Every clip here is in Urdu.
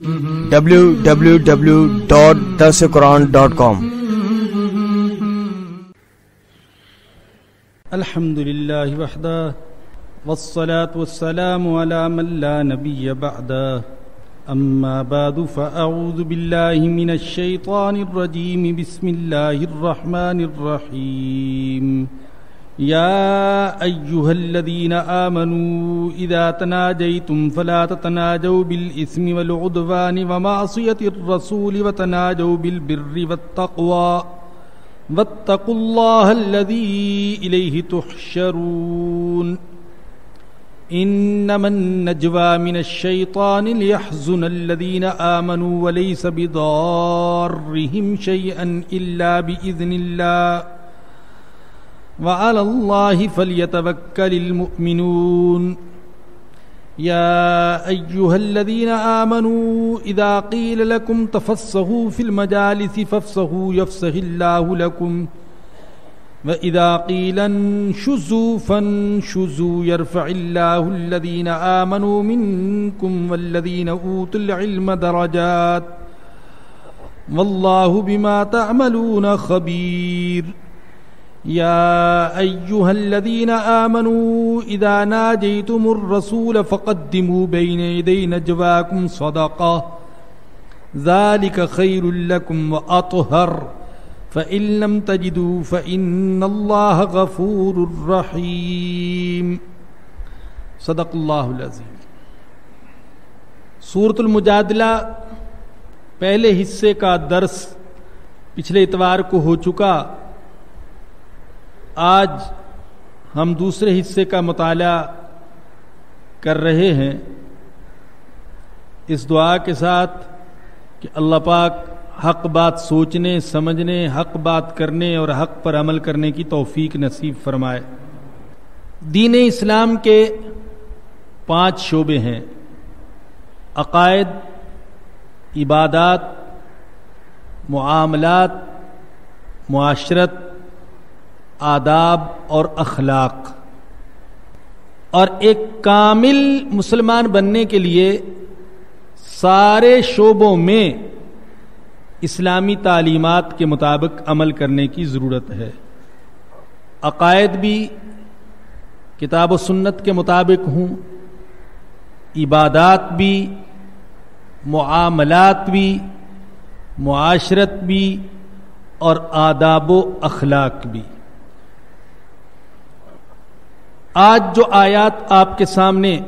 www.darsequran.com. الحمد للہ وحدہ والصلاة والسلام على من لا نبی بعدہ اما بعد فاعوذ باللہ من الشیطان الرجیم بسم اللہ الرحمن الرحیم یا ایہا الذین آمنوا اذا تناجیتم فلا تتناجوا بالإثم والعدوان ومعصیة الرسول وتناجوا بالبر والتقوى واتقوا اللہ الذی الیہ تحشرون انما النجوى من الشیطان لیحزن الذین آمنوا ولیس بضارهم شیئا الا بإذن اللہ وعلى اللہ فلیتوکل المؤمنون یا ایہا الذین آمنوا اذا قیل لکم تفصحوا فی المجالس فافصحوا یفصح اللہ لکم وَإِذَا قِيلَ انشُزُوا فَانشُزُوا يَرْفَعِ اللَّهُ الَّذِينَ آمَنُوا مِنكُمْ وَالَّذِينَ أُوتُوا الْعِلْمَ دَرَجَاتٍ وَاللَّهُ بِمَا تَعْمَلُونَ خَبِيرٌ يَا أَيُّهَا الَّذِينَ آمَنُوا إِذَا نَاجَيْتُمُ الرَّسُولَ فَقَدِّمُوا بَيْنَ يَدَيْ نَجْوَاكُمْ صَدَقَةً ذَلِكَ خَيْرٌ لَكُمْ وَأَطْهَرُ فَإِن لَّمْ تَجِدُوا فَإِنَّ اللَّهَ غَفُورٌ رَّحِيمٌ صدق اللہ العظیم۔ سورۃ المجادلہ پہلے حصے کا درس پچھلے اتوار کو ہو چکا۔ آج ہم دوسرے حصے کا مطالعہ کر رہے ہیں، اس دعا کے ساتھ کہ اللہ پاک حق بات سوچنے، سمجھنے، حق بات کرنے اور حق پر عمل کرنے کی توفیق نصیب فرمائے۔ دین اسلام کے 5 شعبے ہیں: عقائد، عبادات، معاملات، معاشرت، آداب اور اخلاق۔ اور ایک کامل مسلمان بننے کے لیے سارے شعبوں میں اسلامی تعلیمات کے مطابق عمل کرنے کی ضرورت ہے۔ عقائد بھی کتاب و سنت کے مطابق ہوں، عبادات بھی، معاملات بھی، معاشرت بھی اور آداب و اخلاق بھی۔ آج جو آیات آپ کے سامنے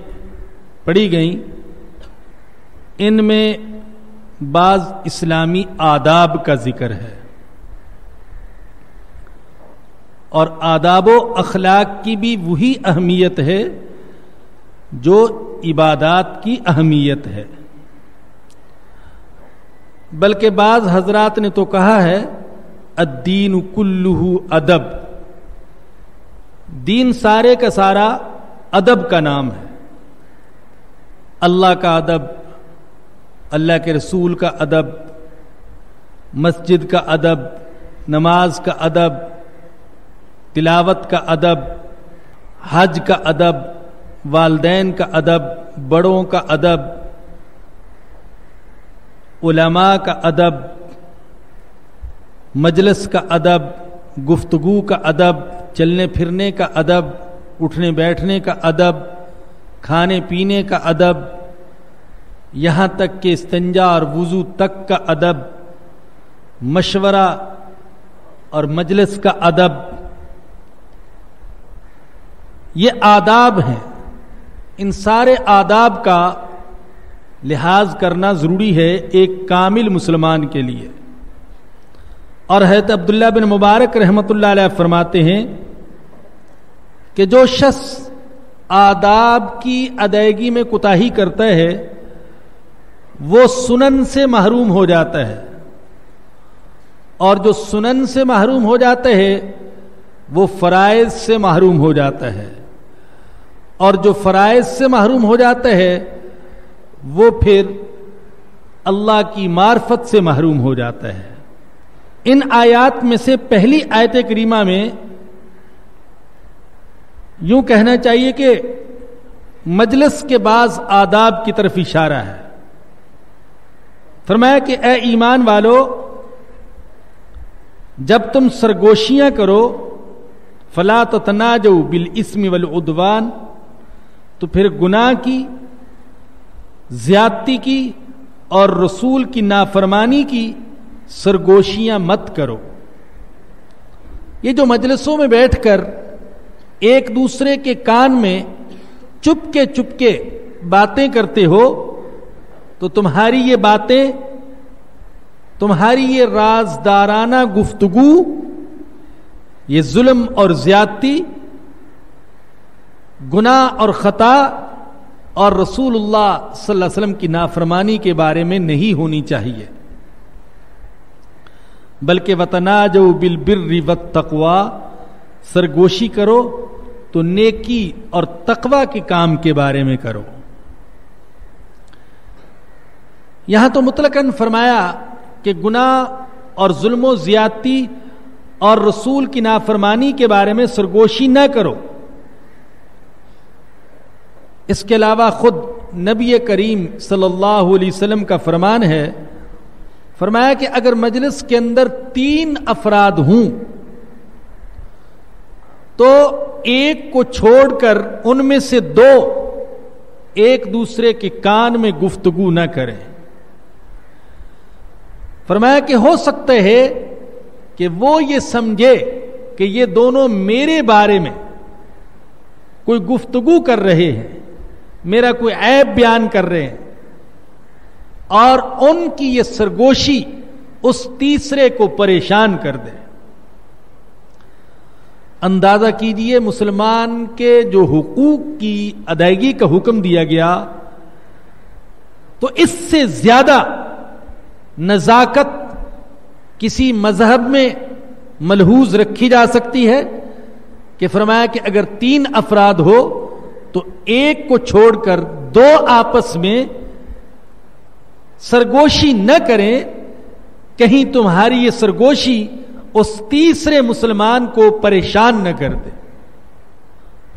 پڑھی گئیں، ان میں بعض اسلامی آداب کا ذکر ہے، اور آداب و اخلاق کی بھی وہی اہمیت ہے جو عبادات کی اہمیت ہے۔ بلکہ بعض حضرات نے تو کہا ہے الدین کلہ ادب، دین سارے کا سارا ادب کا نام ہے۔ اللہ کا ادب، اللہ کے رسول کا ادب، مسجد کا ادب، نماز کا ادب، تلاوت کا ادب، حج کا ادب، والدین کا ادب، بڑوں کا ادب، علماء کا ادب، مجلس کا ادب، گفتگو کا ادب، چلنے پھرنے کا ادب، اٹھنے بیٹھنے کا ادب، کھانے پینے کا ادب، یہاں تک کہ استنجا اور وضو تک کا ادب، مشورہ اور مجلس کا ادب، یہ آداب ہیں۔ ان سارے آداب کا لحاظ کرنا ضروری ہے ایک کامل مسلمان کے لیے۔ اور حضرت عبداللہ بن مبارک رحمۃ اللہ علیہ فرماتے ہیں کہ جو شخص آداب کی ادائیگی میں کوتاہی کرتا ہے وہ سنن سے محروم ہو جاتا ہے، اور جو سنن سے محروم ہو جاتا ہے وہ فرائض سے محروم ہو جاتا ہے، اور جو فرائض سے محروم ہو جاتا ہے وہ پھر اللہ کی معرفت سے محروم ہو جاتا ہے۔ ان آیات میں سے پہلی آیت کریمہ میں یوں کہنا چاہیے کہ مجلس کے بعض آداب کی طرف اشارہ ہے، فرمایا کہ اے ایمان والو، جب تم سرگوشیاں کرو فلا تتناجوا بالاسم والعدوان، تو پھر گناہ کی، زیادتی کی اور رسول کی نافرمانی کی سرگوشیاں مت کرو۔ یہ جو مجلسوں میں بیٹھ کر ایک دوسرے کے کان میں چپ کے باتیں کرتے ہو، تو تمہاری یہ باتیں، تمہاری یہ رازدارانہ گفتگو، یہ ظلم اور زیادتی، گناہ اور خطا اور رسول اللہ صلی اللہ علیہ وسلم کی نافرمانی کے بارے میں نہیں ہونی چاہیے، بلکہ وتناجوا بالبر والتقوی، سرگوشی کرو تو نیکی اور تقوی کے کام کے بارے میں کرو۔ یہاں تو مطلقاً فرمایا کہ گناہ اور ظلم و زیادتی اور رسول کی نافرمانی کے بارے میں سرگوشی نہ کرو۔ اس کے علاوہ خود نبی کریم صلی اللہ علیہ وسلم کا فرمان ہے، فرمایا کہ اگر مجلس کے اندر 3 افراد ہوں تو ایک کو چھوڑ کر ان میں سے 2 ایک دوسرے کے کان میں گفتگو نہ کریں۔ فرمایا کہ ہو سکتا ہے کہ وہ یہ سمجھے کہ یہ دونوں میرے بارے میں کوئی گفتگو کر رہے ہیں، میرا کوئی عیب بیان کر رہے ہیں، اور ان کی یہ سرگوشی اس تیسرے کو پریشان کر دے۔ اندازہ کیجئے مسلمان کے جو حقوق کی ادائیگی کا حکم دیا گیا، تو اس سے زیادہ نزاکت کسی مذہب میں ملحوظ رکھی جا سکتی ہے کہ فرمایا کہ اگر 3 افراد ہو تو ایک کو چھوڑ کر 2 آپس میں سرگوشی نہ کریں، کہیں تمہاری یہ سرگوشی اس تیسرے مسلمان کو پریشان نہ کر دے۔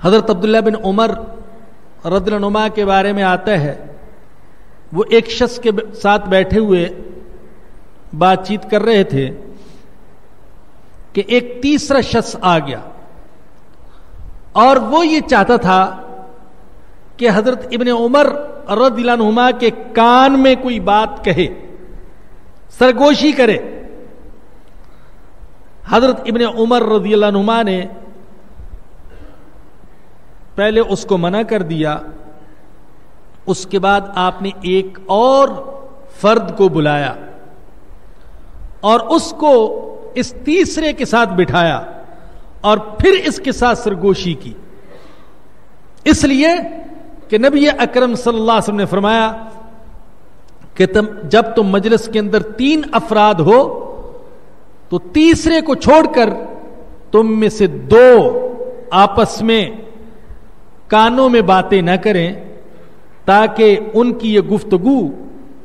حضرت عبداللہ بن عمر رضی اللہ عنہما کے بارے میں آتا ہے، وہ ایک شخص کے ساتھ بیٹھے ہوئے بات چیت کر رہے تھے کہ ایک تیسرا شخص آ گیا، اور وہ یہ چاہتا تھا کہ حضرت ابن عمر رضی اللہ عنہما کے کان میں کوئی بات کہے، سرگوشی کرے۔ حضرت ابن عمر رضی اللہ عنہما نے پہلے اس کو منع کر دیا، اس کے بعد آپ نے ایک اور فرد کو بلایا اور اس کو اس تیسرے کے ساتھ بٹھایا اور پھر اس کے ساتھ سرگوشی کی، اس لیے کہ نبی اکرم صلی اللہ علیہ وسلم نے فرمایا کہ جب تم مجلس کے اندر 3 افراد ہو تو تیسرے کو چھوڑ کر تم میں سے 2 آپس میں کانوں میں باتیں نہ کریں، تاکہ ان کی یہ گفتگو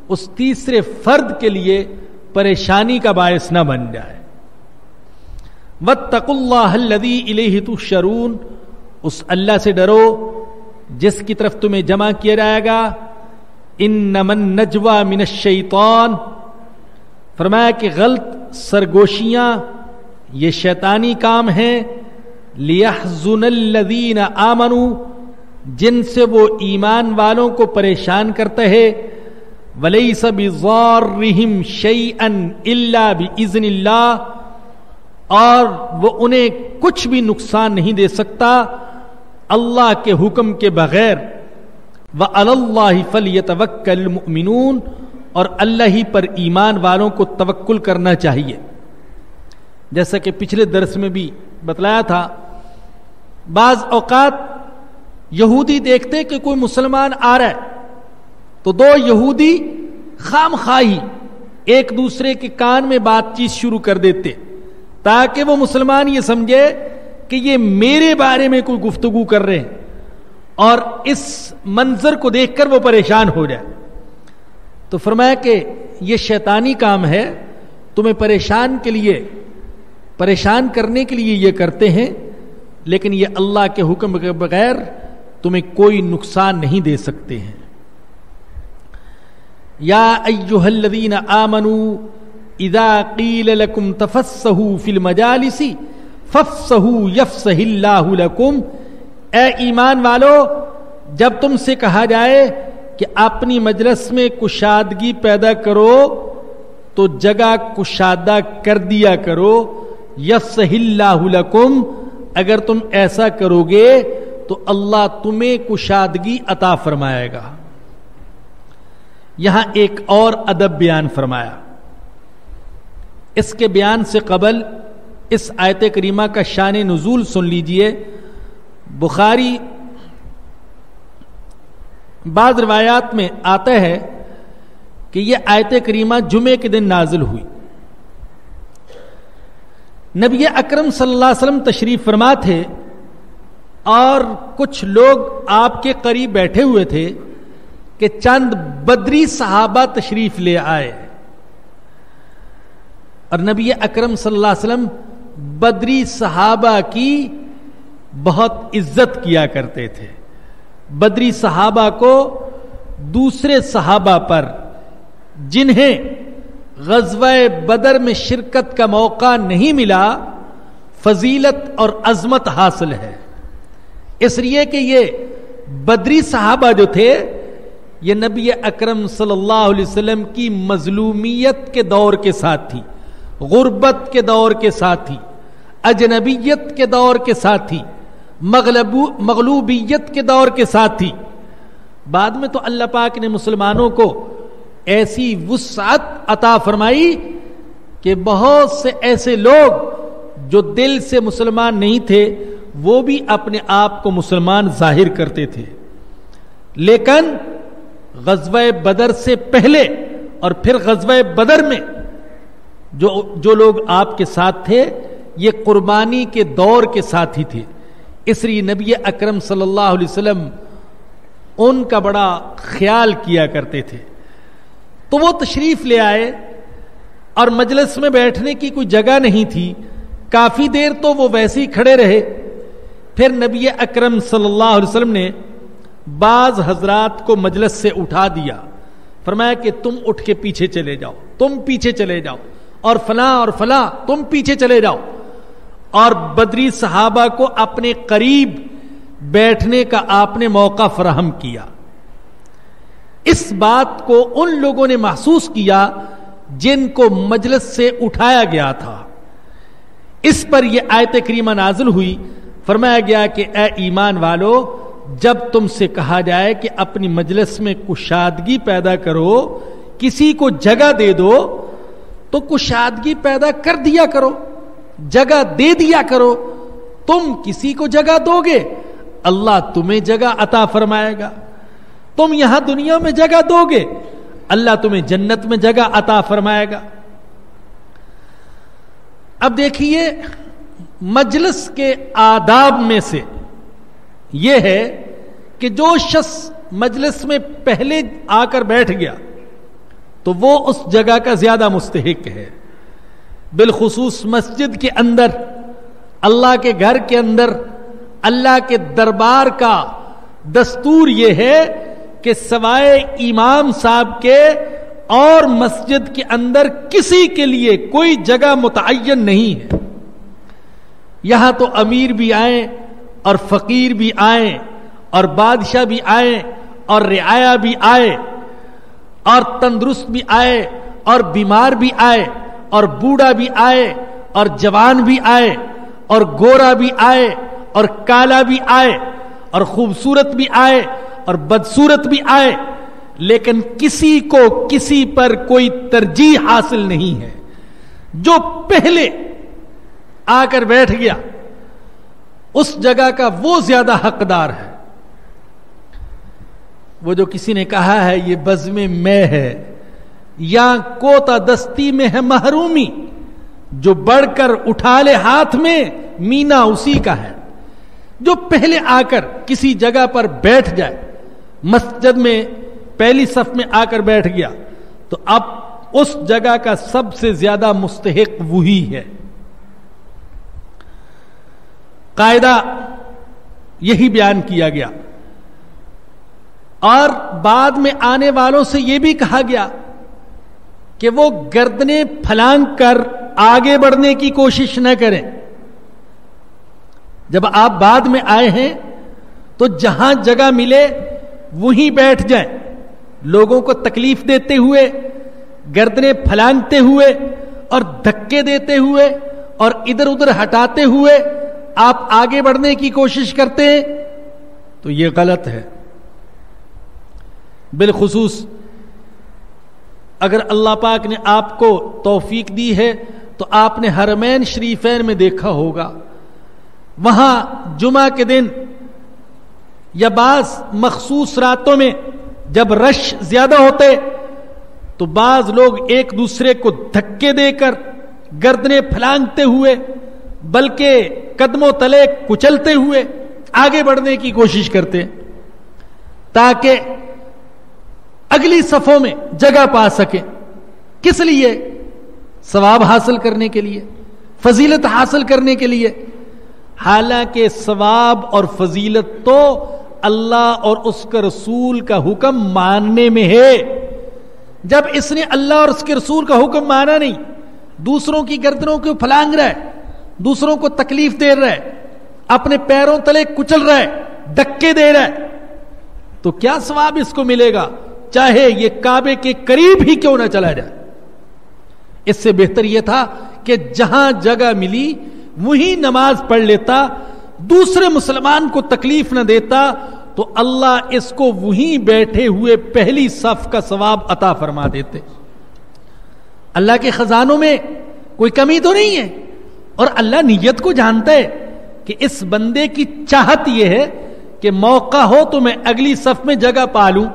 اس تیسرے فرد کے لیے پریشانی کا باعث نہ بن جائے۔ واتقوا اللہ الذی الیہ تحشرون، اس اللہ سے ڈرو جس کی طرف تمہیں جمع کیا جائے گا۔ انما النجوى من الشیطان، فرمایا کہ غلط سرگوشیاں یہ شیطانی کام ہیں۔ لیحزن الذین آمنوا، جن سے وہ ایمان والوں کو پریشان کرتا ہے۔ ولیس بضارہم شیئا الا باذن اللہ، اور وہ انہیں کچھ بھی نقصان نہیں دے سکتا اللہ کے حکم کے بغیر۔ وعلی اللہ فلیتوکل المؤمنون، اور اللہ ہی پر ایمان والوں کو توکل کرنا چاہیے۔ جیسا کہ پچھلے درس میں بھی بتلایا تھا، بعض اوقات یہودی دیکھتے کہ کوئی مسلمان آ رہا ہے تو 2 یہودی خام خواہی ایک دوسرے کے کان میں بات چیت شروع کر دیتے، تاکہ وہ مسلمان یہ سمجھے کہ یہ میرے بارے میں کوئی گفتگو کر رہے ہیں، اور اس منظر کو دیکھ کر وہ پریشان ہو جائے۔ تو فرمایا کہ یہ شیطانی کام ہے، تمہیں پریشان کرنے کے لیے یہ کرتے ہیں، لیکن یہ اللہ کے حکم کے بغیر تمہیں کوئی نقصان نہیں دے سکتے ہیں۔ یا ایھا الذین آمنوا اذا قیل لکم تفسحوا فی المجالس فافسحوا یفسح اللہ لکم، اے ایمان والو جب تم سے کہا جائے کہ اپنی مجلس میں کشادگی پیدا کرو تو جگہ کشادہ کر دیا کرو، یفسح اللہ لکم، اگر تم ایسا کرو گے تو اللہ تمہیں کشادگی عطا فرمائے گا۔ یہاں ایک اور ادب بیان فرمایا۔ اس کے بیان سے قبل اس آیت کریمہ کا شان نزول سن لیجئے۔ بخاری بعض روایات میں آتا ہے کہ یہ آیت کریمہ جمعے کے دن نازل ہوئی۔ نبی اکرم صلی اللہ علیہ وسلم تشریف فرما تھے اور کچھ لوگ آپ کے قریب بیٹھے ہوئے تھے کہ چند بدری صحابہ تشریف لے آئے، اور نبی اکرم صلی اللہ علیہ وسلم بدری صحابہ کی بہت عزت کیا کرتے تھے۔ بدری صحابہ کو دوسرے صحابہ پر جنہیں غزوہ بدر میں شرکت کا موقع نہیں ملا فضیلت اور عظمت حاصل ہے، اس لیے کہ یہ بدری صحابہ جو تھے یہ نبی اکرم صلی اللہ علیہ وسلم کی مظلومیت کے دور کے ساتھ تھی، غربت کے دور کے ساتھ تھی، اجنبیت کے دور کے ساتھ تھی، مغلوبیت کے دور کے ساتھ تھی۔ بعد میں تو اللہ پاک نے مسلمانوں کو ایسی وسعت عطا فرمائی کہ بہت سے ایسے لوگ جو دل سے مسلمان نہیں تھے وہ بھی اپنے آپ کو مسلمان ظاہر کرتے تھے، لیکن غزوہ بدر سے پہلے اور پھر غزوہ بدر میں جو لوگ آپ کے ساتھ تھے یہ قربانی کے دور کے ساتھ ہی تھے، اس لیے نبی اکرم صلی اللہ علیہ وسلم ان کا بڑا خیال کیا کرتے تھے۔ تو وہ تشریف لے آئے اور مجلس میں بیٹھنے کی کوئی جگہ نہیں تھی، کافی دیر تو وہ ویسے ہی کھڑے رہے۔ پھر نبی اکرم صلی اللہ علیہ وسلم نے بعض حضرات کو مجلس سے اٹھا دیا، فرمایا کہ تم اٹھ کے پیچھے چلے جاؤ، تم پیچھے چلے جاؤ، اور فلاں تم پیچھے چلے جاؤ، اور بدری صحابہ کو اپنے قریب بیٹھنے کا آپ نے موقع فراہم کیا۔ اس بات کو ان لوگوں نے محسوس کیا جن کو مجلس سے اٹھایا گیا تھا۔ اس پر یہ آیت کریمہ نازل ہوئی، فرمایا گیا کہ اے ایمان والو جب تم سے کہا جائے کہ اپنی مجلس میں کشادگی پیدا کرو، کسی کو جگہ دے دو، تو کشادگی پیدا کر دیا کرو، جگہ دے دیا کرو۔ تم کسی کو جگہ دو گے اللہ تمہیں جگہ عطا فرمائے گا، تم یہاں دنیا میں جگہ دو گے اللہ تمہیں جنت میں جگہ عطا فرمائے گا۔ اب دیکھیے مجلس کے آداب میں سے یہ ہے کہ جو شخص مجلس میں پہلے آ کر بیٹھ گیا تو وہ اس جگہ کا زیادہ مستحق ہے۔ بالخصوص مسجد کے اندر، اللہ کے گھر کے اندر، اللہ کے دربار کا دستور یہ ہے کہ سوائے امام صاحب کے اور مسجد کے اندر کسی کے لیے کوئی جگہ متعین نہیں ہے۔ یہاں تو امیر بھی آئیں اور فقیر بھی آئیں اور بادشاہ بھی آئیں اور رعایا بھی آئے اور تندرست بھی آئے اور بیمار بھی آئے اور بوڑھا بھی آئے اور جوان بھی آئے اور گورا بھی آئے اور کالا بھی آئے اور خوبصورت بھی آئے اور بدصورت بھی آئے، لیکن کسی کو کسی پر کوئی ترجیح حاصل نہیں ہے۔ جو پہلے آ کر بیٹھ گیا اس جگہ کا وہ زیادہ حقدار ہے۔ وہ جو کسی نے کہا ہے یہ بزم میں ہے یا کوتا دستی میں ہے محرومی، جو بڑھ کر اٹھا لے ہاتھ میں مینا اسی کا ہے۔ جو پہلے آ کر کسی جگہ پر بیٹھ جائے، مسجد میں پہلی صف میں آ کر بیٹھ گیا تو اب اس جگہ کا سب سے زیادہ مستحق وہی ہے۔ قاعدہ یہی بیان کیا گیا اور بعد میں آنے والوں سے یہ بھی کہا گیا کہ وہ گردنیں پھلانگ کر آگے بڑھنے کی کوشش نہ کریں. جب آپ بعد میں آئے ہیں تو جہاں جگہ ملے وہیں بیٹھ جائیں. لوگوں کو تکلیف دیتے ہوئے, گردنیں پھلانگتے ہوئے اور دھکے دیتے ہوئے اور ادھر ادھر ہٹاتے ہوئے آپ آگے بڑھنے کی کوشش کرتے ہیں تو یہ غلط ہے. بالخصوص اگر اللہ پاک نے آپ کو توفیق دی ہے تو آپ نے حرمین شریفین میں دیکھا ہوگا, وہاں جمعہ کے دن یا بعض مخصوص راتوں میں جب رش زیادہ ہوتے تو بعض لوگ ایک دوسرے کو دھکے دے کر, گردنیں پھلانگتے ہوئے, بلکہ قدموں تلے کچلتے ہوئے آگے بڑھنے کی کوشش کرتے تاکہ اگلی صفوں میں جگہ پا سکیں. کس لیے؟ ثواب حاصل کرنے کے لیے, فضیلت حاصل کرنے کے لیے. حالانکہ ثواب اور فضیلت تو اللہ اور اس کے رسول کا حکم ماننے میں ہے. جب اس نے اللہ اور اس کے رسول کا حکم مانا نہیں, دوسروں کی گردنوں کو پھلانگ رہا ہے, دوسروں کو تکلیف دے رہا ہے, اپنے پیروں تلے کچل رہا ہے, دھکے دے رہا ہے, تو کیا ثواب اس کو ملے گا, چاہے یہ کعبے کے قریب ہی کیوں نہ چلا جائے. اس سے بہتر یہ تھا کہ جہاں جگہ ملی وہیں نماز پڑھ لیتا, دوسرے مسلمان کو تکلیف نہ دیتا, تو اللہ اس کو وہیں بیٹھے ہوئے پہلی صف کا ثواب عطا فرما دیتے. اللہ کے خزانوں میں کوئی کمی تو نہیں ہے, اور اللہ نیت کو جانتا ہے کہ اس بندے کی چاہت یہ ہے کہ موقع ہو تو میں اگلی صف میں جگہ پا لوں,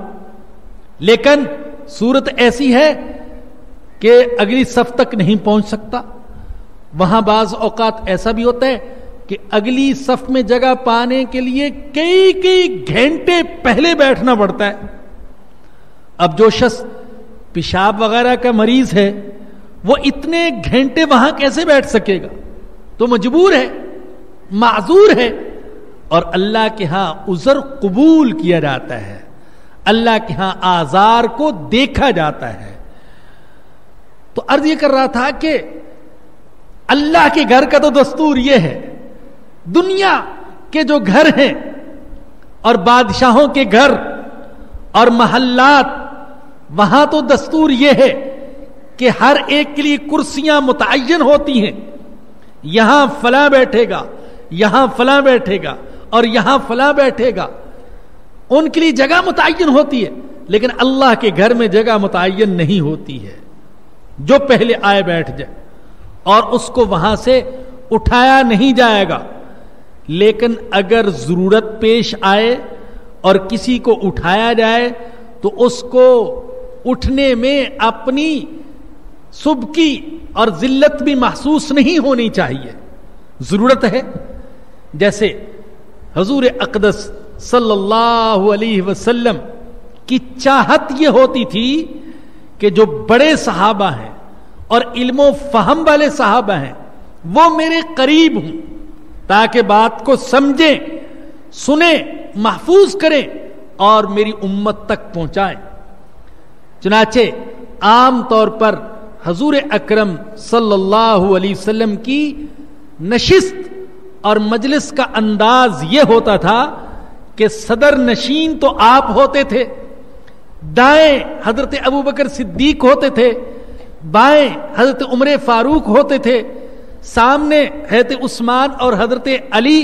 لیکن صورت ایسی ہے کہ اگلی صف تک نہیں پہنچ سکتا. وہاں بعض اوقات ایسا بھی ہوتا ہے کہ اگلی صف میں جگہ پانے کے لیے کئی گھنٹے پہلے بیٹھنا پڑتا ہے. اب جو شخص پیشاب وغیرہ کا مریض ہے وہ اتنے گھنٹے وہاں کیسے بیٹھ سکے گا, تو مجبور ہے, معذور ہے. اور اللہ کے ہاں عذر قبول کیا جاتا ہے, اللہ کے ہاں آزار کو دیکھا جاتا ہے. تو عرض یہ کر رہا تھا کہ اللہ کے گھر کا تو دستور یہ ہے, دنیا کے جو گھر ہیں اور بادشاہوں کے گھر اور محلات, وہاں تو دستور یہ ہے کہ ہر ایک کے لیے کرسیاں متعین ہوتی ہیں. یہاں فلاں بیٹھے گا, یہاں فلاں بیٹھے گا اور یہاں فلاں بیٹھے گا, ان کے لیے جگہ متعین ہوتی ہے. لیکن اللہ کے گھر میں جگہ متعین نہیں ہوتی ہے, جو پہلے آئے بیٹھ جائے, اور اس کو وہاں سے اٹھایا نہیں جائے گا. لیکن اگر ضرورت پیش آئے اور کسی کو اٹھایا جائے تو اس کو اٹھنے میں اپنی سبکی اور ذلت بھی محسوس نہیں ہونی چاہیے. ضرورت ہے, جیسے حضور اقدس صلی اللہ علیہ وسلم کی چاہت یہ ہوتی تھی کہ جو بڑے صحابہ ہیں اور علم و فہم والے صحابہ ہیں وہ میرے قریب ہوں, تاکہ بات کو سمجھیں, سنیں, محفوظ کریں اور میری امت تک پہنچائیں. چنانچہ عام طور پر حضور اکرم صلی اللہ علیہ وسلم کی نشست اور مجلس کا انداز یہ ہوتا تھا کہ صدر نشین تو آپ ہوتے تھے, دائیں حضرت ابوبکر صدیق ہوتے تھے, بائیں حضرت عمر فاروق ہوتے تھے, سامنے حضرت عثمان اور حضرت علی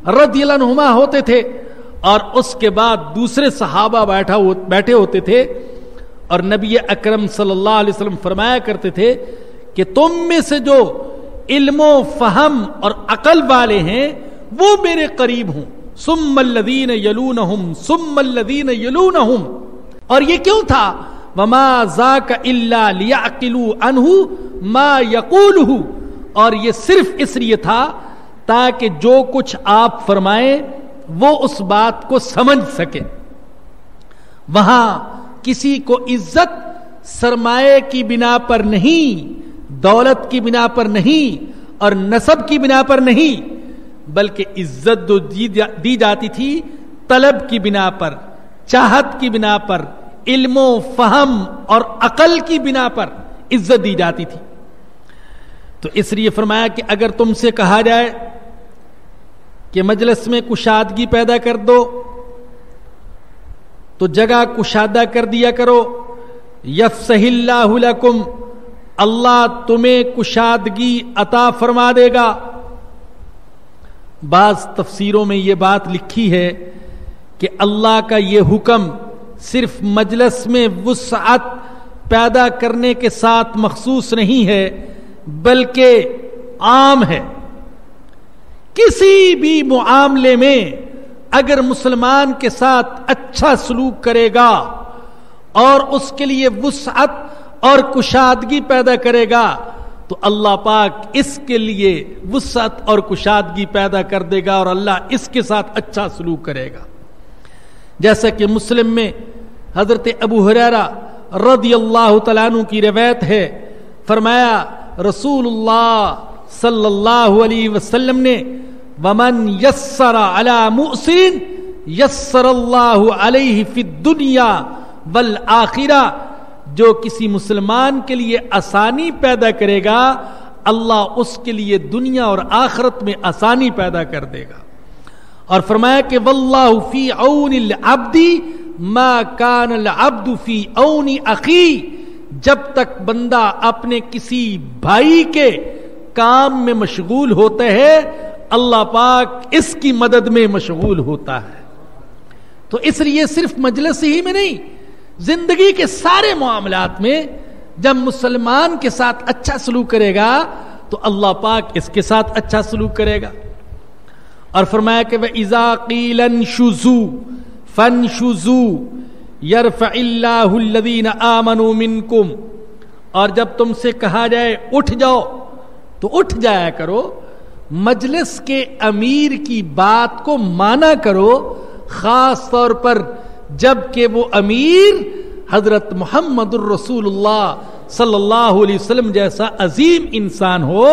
رضی اللہ عنہما ہوتے تھے, اور اس کے بعد دوسرے صحابہ بیٹھے ہوتے تھے. اور نبی اکرم صلی اللہ علیہ وسلم فرمایا کرتے تھے کہ تم میں سے جو علم و فہم اور عقل والے ہیں وہ میرے قریب ہوں, ثم الذین یلونہم ثم الذین یلونہم. اور یہ کیوں تھا؟ وما ذاک الا لیعقلوا عنہ ما یقولہ. اور یہ صرف اس لیے تھا تاکہ جو کچھ آپ فرمائیں وہ اس بات کو سمجھ سکے. وہاں کسی کو عزت سرمایہ کی بنا پر نہیں, دولت کی بنا پر نہیں اور نسب کی بنا پر نہیں, بلکہ عزت جو دی جاتی تھی طلب کی بنا پر, چاہت کی بنا پر، علم و فہم اور عقل کی بنا پر عزت دی جاتی تھی. تو اس لیے فرمایا کہ اگر تم سے کہا جائے کہ مجلس میں کشادگی پیدا کر دو تو جگہ کشادہ کر دیا کرو. یفسح اللہ لکم، اللہ تمہیں کشادگی عطا فرما دے گا. بعض تفسیروں میں یہ بات لکھی ہے کہ اللہ کا یہ حکم صرف مجلس میں وسعت پیدا کرنے کے ساتھ مخصوص نہیں ہے بلکہ عام ہے. کسی بھی معاملے میں اگر مسلمان کے ساتھ اچھا سلوک کرے گا اور اس کے لیے وسعت اور کشادگی پیدا کرے گا تو اللہ پاک اس کے لیے وسعت اور کشادگی پیدا کر دے گا اور اللہ اس کے ساتھ اچھا سلوک کرے گا. جیسا کہ مسلم میں حضرت ابو ہریرہ رضی اللہ تعالیٰ عنہ کی روایت ہے، فرمایا رسول اللہ صلی اللہ علیہ وسلم نے ومن یسر علی مؤسر یسر اللہ علیہ فی الدنیا والآخرہ، جو کسی مسلمان کے لیے آسانی پیدا کرے گا اللہ اس کے لیے دنیا اور آخرت میں آسانی پیدا کر دے گا. اور فرمایا کہ واللہ فی عون العبد ما کان العبد فی عون اخی، جب تک بندہ اپنے کسی بھائی کے کام میں مشغول ہوتا ہے اللہ پاک اس کی مدد میں مشغول ہوتا ہے. تو اس لیے صرف مجلس ہی میں نہیں، زندگی کے سارے معاملات میں جب مسلمان کے ساتھ اچھا سلوک کرے گا تو اللہ پاک اس کے ساتھ اچھا سلوک کرے گا. اور فرمایا کہ وَإِذَا قِيلَ انشُزُوا فَانشُزُوا يَرْفَعِ اللَّهُ الَّذِينَ آمَنُوا مِنكُمْ، اور جب تم سے کہا جائے اٹھ جاؤ تو اٹھ جایا کرو. مجلس کے امیر کی بات کو مانا کرو، خاص طور پر جب کہ وہ امیر حضرت محمد الرسول اللہ صلی اللہ علیہ وسلم جیسا عظیم انسان ہو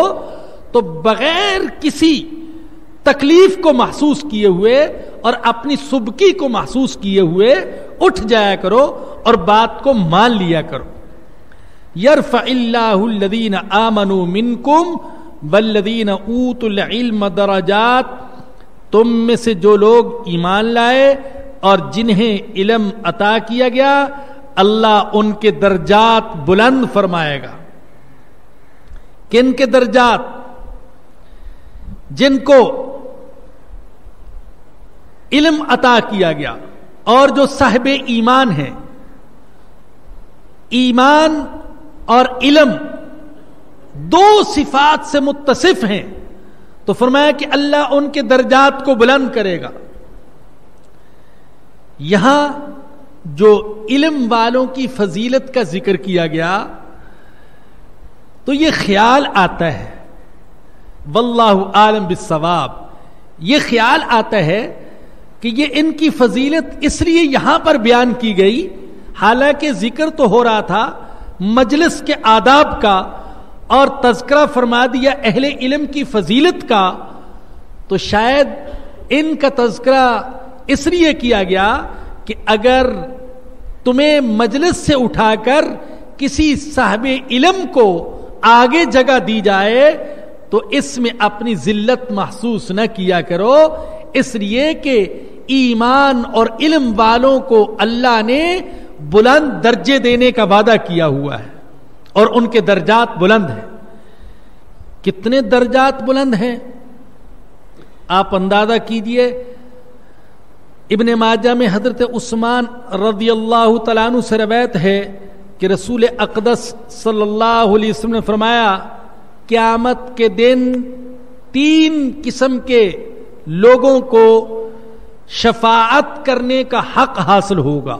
تو بغیر کسی تکلیف کو محسوس کیے ہوئے اور اپنی سبکی کو محسوس کیے ہوئے اٹھ جایا کرو اور بات کو مان لیا کرو. یرفع اللہ الذین آمنوا منکم والذین اوتوا العلم درجات، تم میں سے جو لوگ ایمان لائے اور جنہیں علم عطا کیا گیا اللہ ان کے درجات بلند فرمائے گا. کن کے درجات؟ جن کو علم عطا کیا گیا اور جو صاحب ایمان ہیں. ایمان اور علم دو صفات سے متصف ہیں تو فرمایا کہ اللہ ان کے درجات کو بلند کرے گا. یہاں جو علم والوں کی فضیلت کا ذکر کیا گیا تو یہ خیال آتا ہے، واللہ عالم بالصواب، یہ خیال آتا ہے کہ یہ ان کی فضیلت اس لیے یہاں پر بیان کی گئی، حالانکہ ذکر تو ہو رہا تھا مجلس کے آداب کا اور تذکرہ فرما دیا اہل علم کی فضیلت کا، تو شاید ان کا تذکرہ اس لیے کیا گیا کہ اگر تمہیں مجلس سے اٹھا کر کسی صاحب علم کو آگے جگہ دی جائے تو اس میں اپنی ذلت محسوس نہ کیا کرو، اس لیے کہ ایمان اور علم والوں کو اللہ نے بلند درجے دینے کا وعدہ کیا ہوا ہے اور ان کے درجات بلند ہیں. کتنے درجات بلند ہیں آپ اندازہ کیجئے. ابن ماجہ میں حضرت عثمان رضی اللہ تعالیٰ عنہ سے روایت ہے کہ رسول اقدس صلی اللہ علیہ وسلم نے فرمایا قیامت کے دن 3 قسم کے لوگوں کو شفاعت کرنے کا حق حاصل ہوگا.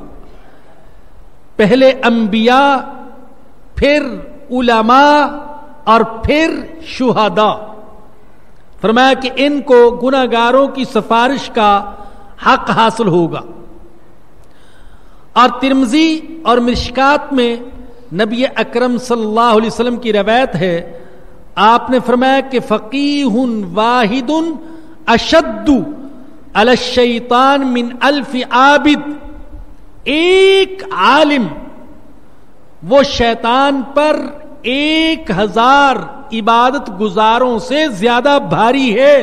پہلے انبیاء، پھر علماء اور پھر شہداء. فرمایا کہ ان کو گناہگاروں کی سفارش کا حق حاصل ہوگا. اور ترمذی اور مشکات میں نبی اکرم صلی اللہ علیہ وسلم کی روایت ہے، آپ نے فرمایا کہ فقیہ واحد اشد علی الشیطان من 1000 عابد. ایک عالم وہ شیطان پر 1000 عبادت گزاروں سے زیادہ بھاری ہے.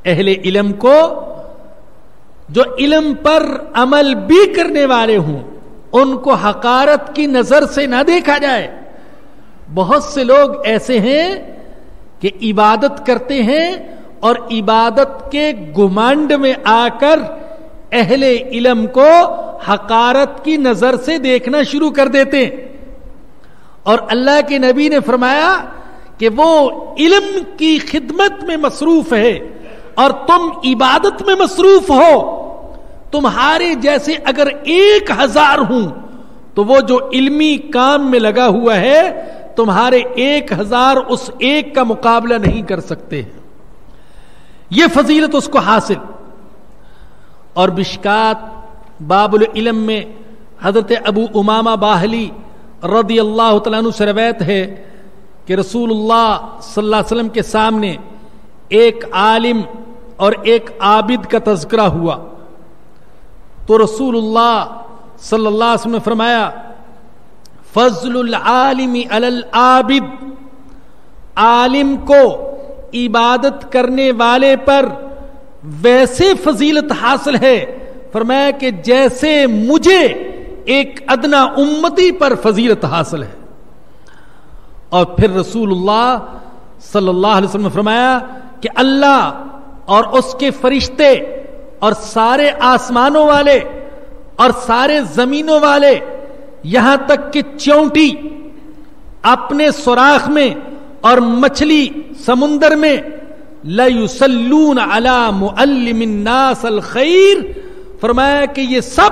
اہل علم کو جو علم پر عمل بھی کرنے والے ہوں ان کو حقارت کی نظر سے نہ دیکھا جائے. بہت سے لوگ ایسے ہیں کہ عبادت کرتے ہیں اور عبادت کے گمانڈ میں آ کر اہل علم کو حقارت کی نظر سے دیکھنا شروع کر دیتے ہیں. اور اللہ کے نبی نے فرمایا کہ وہ علم کی خدمت میں مصروف ہے اور تم عبادت میں مصروف ہو. تمہارے جیسے اگر 1000 ہوں تو وہ جو علمی کام میں لگا ہوا ہے تمہارے 1000 اس ایک کا مقابلہ نہیں کر سکتے. یہ فضیلت اس کو حاصل. اور مشکات باب العلم میں حضرت ابو امامہ باہلی رضی اللہ تعالیٰ عنہ سے روایت ہے کہ رسول اللہ صلی اللہ علیہ وسلم کے سامنے ایک عالم اور ایک عابد کا تذکرہ ہوا تو رسول اللہ صلی اللہ علیہ وسلم نے فرمایا فضل العالم علی العابد، عالم کو عبادت کرنے والے پر ویسے فضیلت حاصل ہے فرمایا کہ جیسے مجھے ایک ادنا امتی پر فضیلت حاصل ہے. اور پھر رسول اللہ صلی اللہ علیہ وسلم نے فرمایا کہ اللہ اور اس کے فرشتے اور سارے آسمانوں والے اور سارے زمینوں والے یہاں تک کہ چونٹی اپنے سوراخ میں اور مچھلی سمندر میں لَيُصَلُّونَ عَلَى مُعَلِّمِ النَّاسِ الْخَيْرِ، فرمایا کہ یہ سب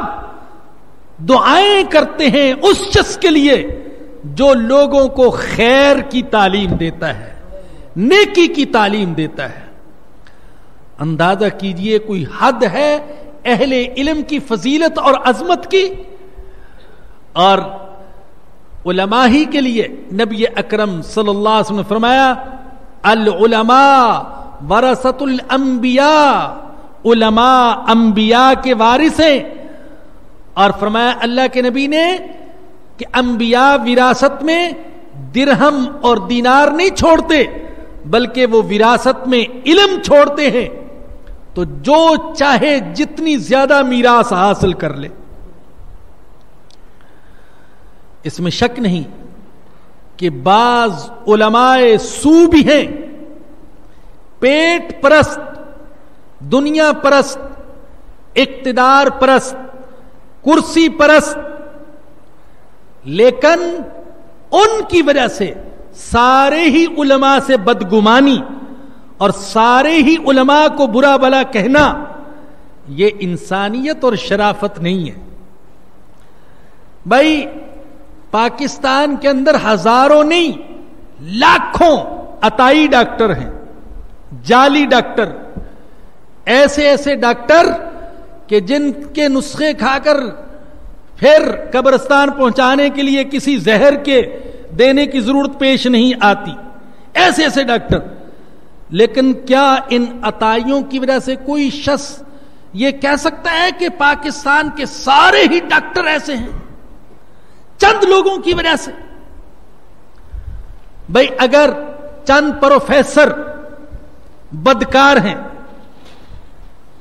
دعائیں کرتے ہیں اس شخص کے لیے جو لوگوں کو خیر کی تعلیم دیتا ہے، نیکی کی تعلیم دیتا ہے. اندازہ کیجئے کوئی حد ہے اہل علم کی فضیلت اور عظمت کی. اور علماء ہی کے لیے نبی اکرم صلی اللہ علیہ وسلم نے فرمایا العلماء ورثۃ الانبیاء، علماء انبیاء کے وارث ہیں. اور فرمایا اللہ کے نبی نے کہ انبیاء وراثت میں درہم اور دینار نہیں چھوڑتے بلکہ وہ وراثت میں علم چھوڑتے ہیں. تو جو چاہے جتنی زیادہ میراث حاصل کر لے. اس میں شک نہیں کہ بعض علماء سو بھی ہیں، پیٹ پرست، دنیا پرست، اقتدار پرست، کرسی پرست، لیکن ان کی وجہ سے سارے ہی علماء سے بدگمانی اور سارے ہی علماء کو برا بھلا کہنا یہ انسانیت اور شرافت نہیں ہے. بھائی پاکستان کے اندر ہزاروں نہیں لاکھوں عطائی ڈاکٹر ہیں، جعلی ڈاکٹر، ایسے ایسے ڈاکٹر کہ جن کے نسخے کھا کر پھر قبرستان پہنچانے کے لیے کسی زہر کے دینے کی ضرورت پیش نہیں آتی. ایسے ایسے ڈاکٹر. لیکن کیا ان عطائیوں کی وجہ سے کوئی شخص یہ کہہ سکتا ہے کہ پاکستان کے سارے ہی ڈاکٹر ایسے ہیں چند لوگوں کی وجہ سے؟ بھائی اگر چند پروفیسر بدکار ہیں،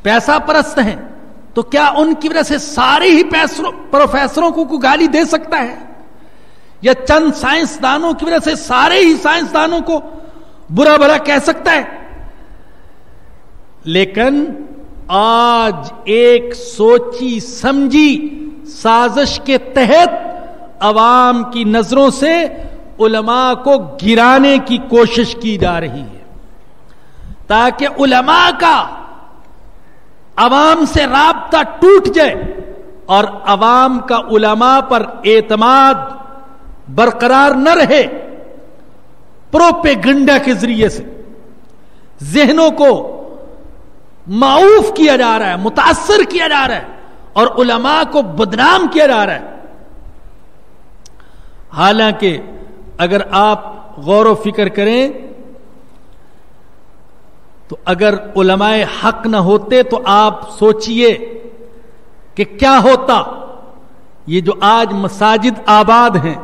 پیسہ پرست ہیں، تو کیا ان کی وجہ سے سارے ہی پروفیسروں کو گالی دے سکتا ہے؟ یا چند سائنسدانوں کی وجہ سے سارے ہی سائنسدانوں کو برا بھلا کہہ سکتا ہے؟ لیکن آج ایک سوچی سمجھی سازش کے تحت عوام کی نظروں سے علماء کو گرانے کی کوشش کی جا رہی ہے تاکہ علماء کا عوام سے رابطہ ٹوٹ جائے اور عوام کا علماء پر اعتماد برقرار نہ رہے. پروپیگنڈا کے ذریعے سے ذہنوں کو معوف کیا جا رہا ہے، متاثر کیا جا رہا ہے اور علماء کو بدنام کیا جا رہا ہے. حالانکہ اگر آپ غور و فکر کریں تو اگر علماء حق نہ ہوتے تو آپ سوچئے کہ کیا ہوتا یہ جو آج مساجد آباد ہیں،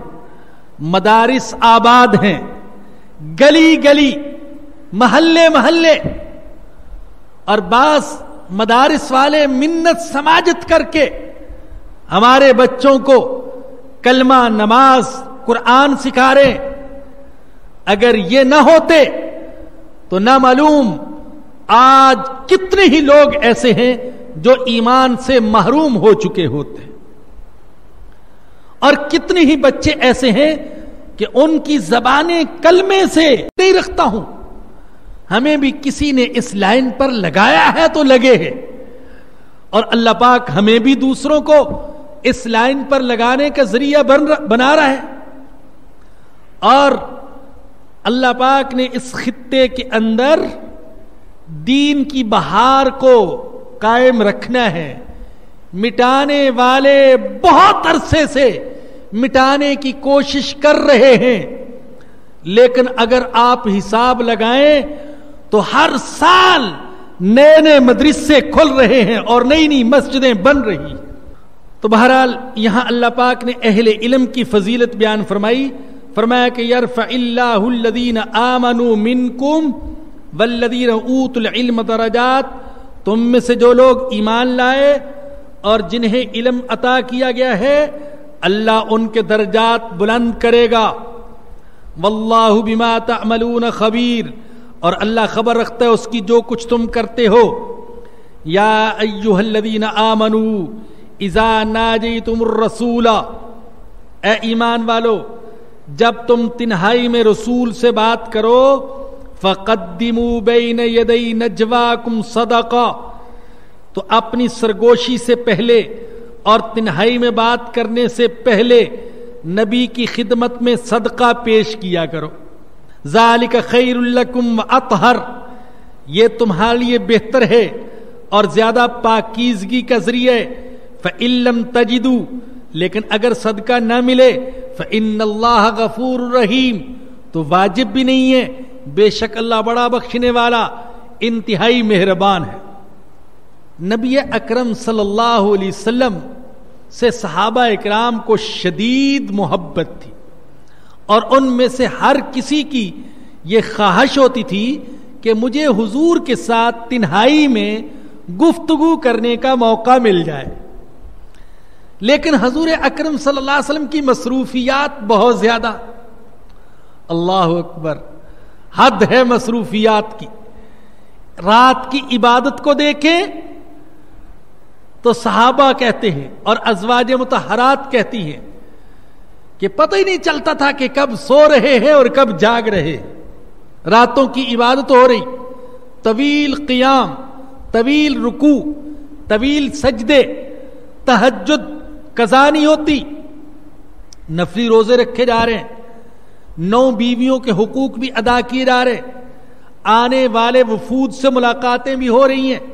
مدارس آباد ہیں، گلی گلی، محلے محلے، اور بعض مدارس والے منت سماجت کر کے ہمارے بچوں کو کلمہ، نماز، قرآن سکھا رہے، اگر یہ نہ ہوتے تو نہ معلوم آج کتنے ہی لوگ ایسے ہیں جو ایمان سے محروم ہو چکے ہوتے، اور کتنے ہی بچے ایسے ہیں کہ ان کی زبانیں کلمے سے نہیں رکھتا ہوں، ہمیں بھی کسی نے اس لائن پر لگایا ہے تو لگے ہیں، اور اللہ پاک ہمیں بھی دوسروں کو اس لائن پر لگانے کا ذریعہ بنا رہا ہے۔ اور اللہ پاک نے اس خطے کے اندر دین کی بہار کو قائم رکھنا ہے۔ مٹانے والے بہت عرصے سے مٹانے کی کوشش کر رہے ہیں، لیکن اگر آپ حساب لگائیں تو ہر سال نئے نئے مدرسے کھل رہے ہیں اور نئی نئی مسجدیں بن رہی ہیں۔ تو بہرحال یہاں اللہ پاک نے اہل علم کی فضیلت بیان فرمایا کہ یرفع اللہ الذین آمنوا منکم والذین اوتوا العلم درجات، تم میں سے جو لوگ ایمان لائے اور جنہیں علم عطا کیا گیا ہے اللہ ان کے درجات بلند کرے گا۔ واللہ بما تعملون خبیر، اور اللہ خبر رکھتا ہے اس کی جو کچھ تم کرتے ہو۔ یا ایھا الذین آمنوا اذا ناجیتم الرسول، اے ایمان والو جب تم تنہائی میں رسول سے بات کرو، فقدموا بین یدی نجواکم صدقہ، تو اپنی سرگوشی سے پہلے اور تنہائی میں بات کرنے سے پہلے نبی کی خدمت میں صدقہ پیش کیا کرو۔ ذالک خیر لکم واطہر، یہ تمہارے لیے بہتر ہے اور زیادہ پاکیزگی کا ذریعہ ہے۔ فإن لم تجدوا، لیکن اگر صدقہ نہ ملے، فإن اللہ غفور رحیم، تو واجب بھی نہیں ہے، بے شک اللہ بڑا بخشنے والا انتہائی مہربان ہے۔ نبی اکرم صلی اللہ علیہ وسلم سے صحابہ اکرام کو شدید محبت تھی، اور ان میں سے ہر کسی کی یہ خواہش ہوتی تھی کہ مجھے حضور کے ساتھ تنہائی میں گفتگو کرنے کا موقع مل جائے، لیکن حضور اکرم صلی اللہ علیہ وسلم کی مصروفیات بہت زیادہ، اللہ اکبر، حد ہے مصروفیات کی۔ رات کی عبادت کو دیکھیں تو صحابہ کہتے ہیں اور ازواج مطہرات کہتی ہیں کہ پتہ ہی نہیں چلتا تھا کہ کب سو رہے ہیں اور کب جاگ رہے ہیں۔ راتوں کی عبادت ہو رہی، طویل قیام، طویل رکوع، طویل سجدے، تہجد قضا نہیں ہوتی، نفلی روزے رکھے جا رہے ہیں، 9 بیویوں کے حقوق بھی ادا کیے جا رہے ہیں، آنے والے وفود سے ملاقاتیں بھی ہو رہی ہیں،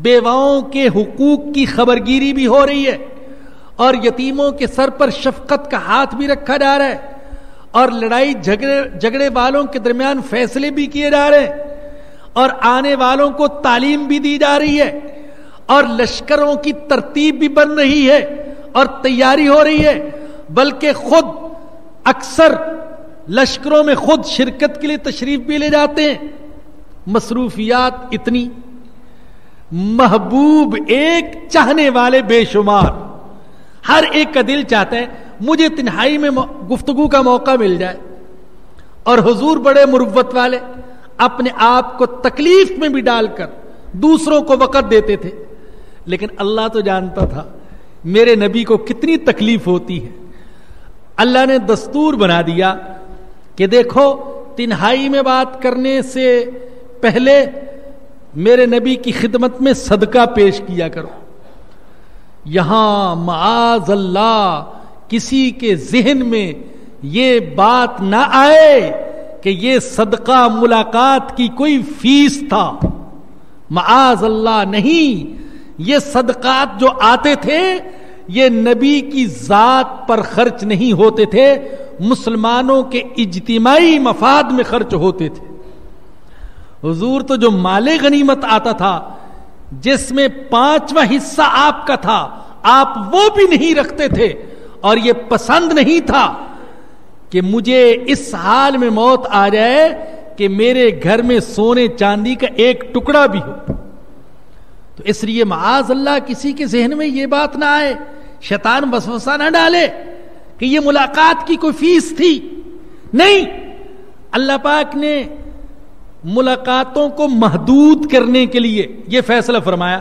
بیواؤں کے حقوق کی خبرگیری بھی ہو رہی ہے، اور یتیموں کے سر پر شفقت کا ہاتھ بھی رکھا جا رہا ہے، اور لڑائی جھگڑے والوں کے درمیان فیصلے بھی کیے جا رہے ہیں، اور آنے والوں کو تعلیم بھی دی جا رہی ہے، اور لشکروں کی ترتیب بھی بن رہی ہے اور تیاری ہو رہی ہے، بلکہ خود اکثر لشکروں میں خود شرکت کے لیے تشریف بھی لے جاتے ہیں۔ مصروفیات اتنی، محبوب ایک، چاہنے والے بے شمار، ہر ایک کا دل چاہتا ہے مجھے تنہائی میں گفتگو کا موقع مل جائے، اور حضور بڑے مروت والے، اپنے آپ کو تکلیف میں بھی ڈال کر دوسروں کو وقت دیتے تھے، لیکن اللہ تو جانتا تھا میرے نبی کو کتنی تکلیف ہوتی ہے۔ اللہ نے دستور بنا دیا کہ دیکھو تنہائی میں بات کرنے سے پہلے میرے نبی کی خدمت میں صدقہ پیش کیا کرو۔ یہاں معاذ اللہ کسی کے ذہن میں یہ بات نہ آئے کہ یہ صدقہ ملاقات کی کوئی فیس تھا، معاذ اللہ نہیں، یہ صدقات جو آتے تھے یہ نبی کی ذات پر خرچ نہیں ہوتے تھے، مسلمانوں کے اجتماعی مفاد میں خرچ ہوتے تھے۔ حضور تو جو مال غنیمت آتا تھا جس میں 5واں حصہ آپ کا تھا، آپ وہ بھی نہیں رکھتے تھے، اور یہ پسند نہیں تھا کہ مجھے اس حال میں موت آ جائے کہ میرے گھر میں سونے چاندی کا ایک ٹکڑا بھی ہو۔ تو اس لیے معاذ اللہ کسی کے ذہن میں یہ بات نہ آئے، شیطان وسوسہ نہ ڈالے کہ یہ ملاقات کی کوئی فیس تھی، نہیں، اللہ پاک نے ملاقاتوں کو محدود کرنے کے لیے یہ فیصلہ فرمایا،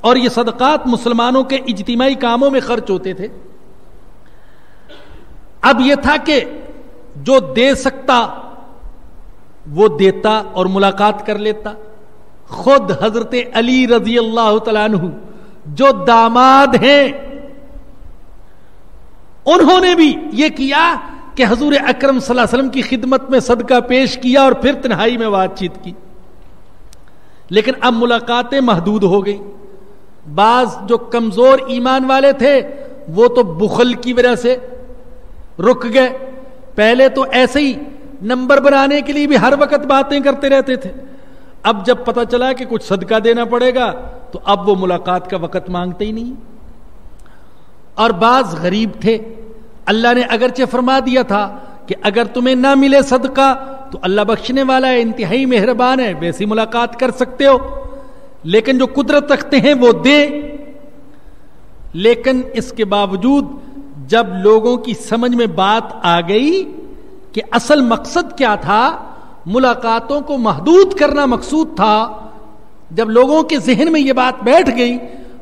اور یہ صدقات مسلمانوں کے اجتماعی کاموں میں خرچ ہوتے تھے۔ اب یہ تھا کہ جو دے سکتا وہ دیتا اور ملاقات کر لیتا۔ خود حضرت علی رضی اللہ تعالیٰ عنہ جو داماد ہیں، انہوں نے بھی یہ کیا کہ حضور اکرم صلی اللہ علیہ وسلم کی خدمت میں صدقہ پیش کیا اور پھر تنہائی میں بات چیت کی۔ لیکن اب ملاقاتیں محدود ہو گئی۔ بعض جو کمزور ایمان والے تھے وہ تو بخل کی وجہ سے رک گئے، پہلے تو ایسے ہی نمبر بنانے کے لیے بھی ہر وقت باتیں کرتے رہتے تھے، اب جب پتہ چلا کہ کچھ صدقہ دینا پڑے گا تو اب وہ ملاقات کا وقت مانگتے ہی نہیں۔ اور بعض غریب تھے، اللہ نے اگرچہ فرما دیا تھا کہ اگر تمہیں نہ ملے صدقہ تو اللہ بخشنے والا ہے، انتہائی مہربان ہے، ویسی ملاقات کر سکتے ہو، لیکن جو قدرت رکھتے ہیں وہ دیں۔ لیکن اس کے باوجود جب لوگوں کی سمجھ میں بات آ گئی کہ اصل مقصد کیا تھا، ملاقاتوں کو محدود کرنا مقصود تھا، جب لوگوں کے ذہن میں یہ بات بیٹھ گئی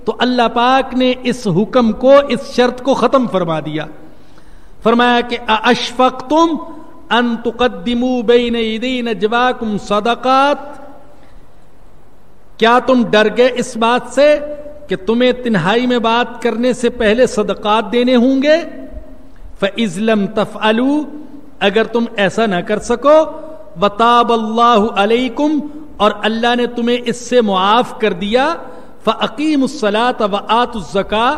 تو اللہ پاک نے اس حکم کو، اس شرط کو ختم فرما دیا۔ فرمایا کہ اَأَشْفَقْتُمْ أَن تُقَدِّمُوا بَيْنَ يَدَيْ نَجْوَاكُمْ صَدَقَاتٍ، کیا تم ڈر گئے اس بات سے کہ تمہیں تنہائی میں بات کرنے سے پہلے صدقات دینے ہوں گے؟ فَإِذْ لَمْ تَفْعَلُوا، اگر تم ایسا نہ کر سکو، وَتَابَ اللَّهُ عَلَيْكُمْ، اور اللہ نے تمہیں اس سے معاف کر دیا، فَأَقِيمُوا الصَّلَاةَ وَآتُوا الزَّكَاةَ،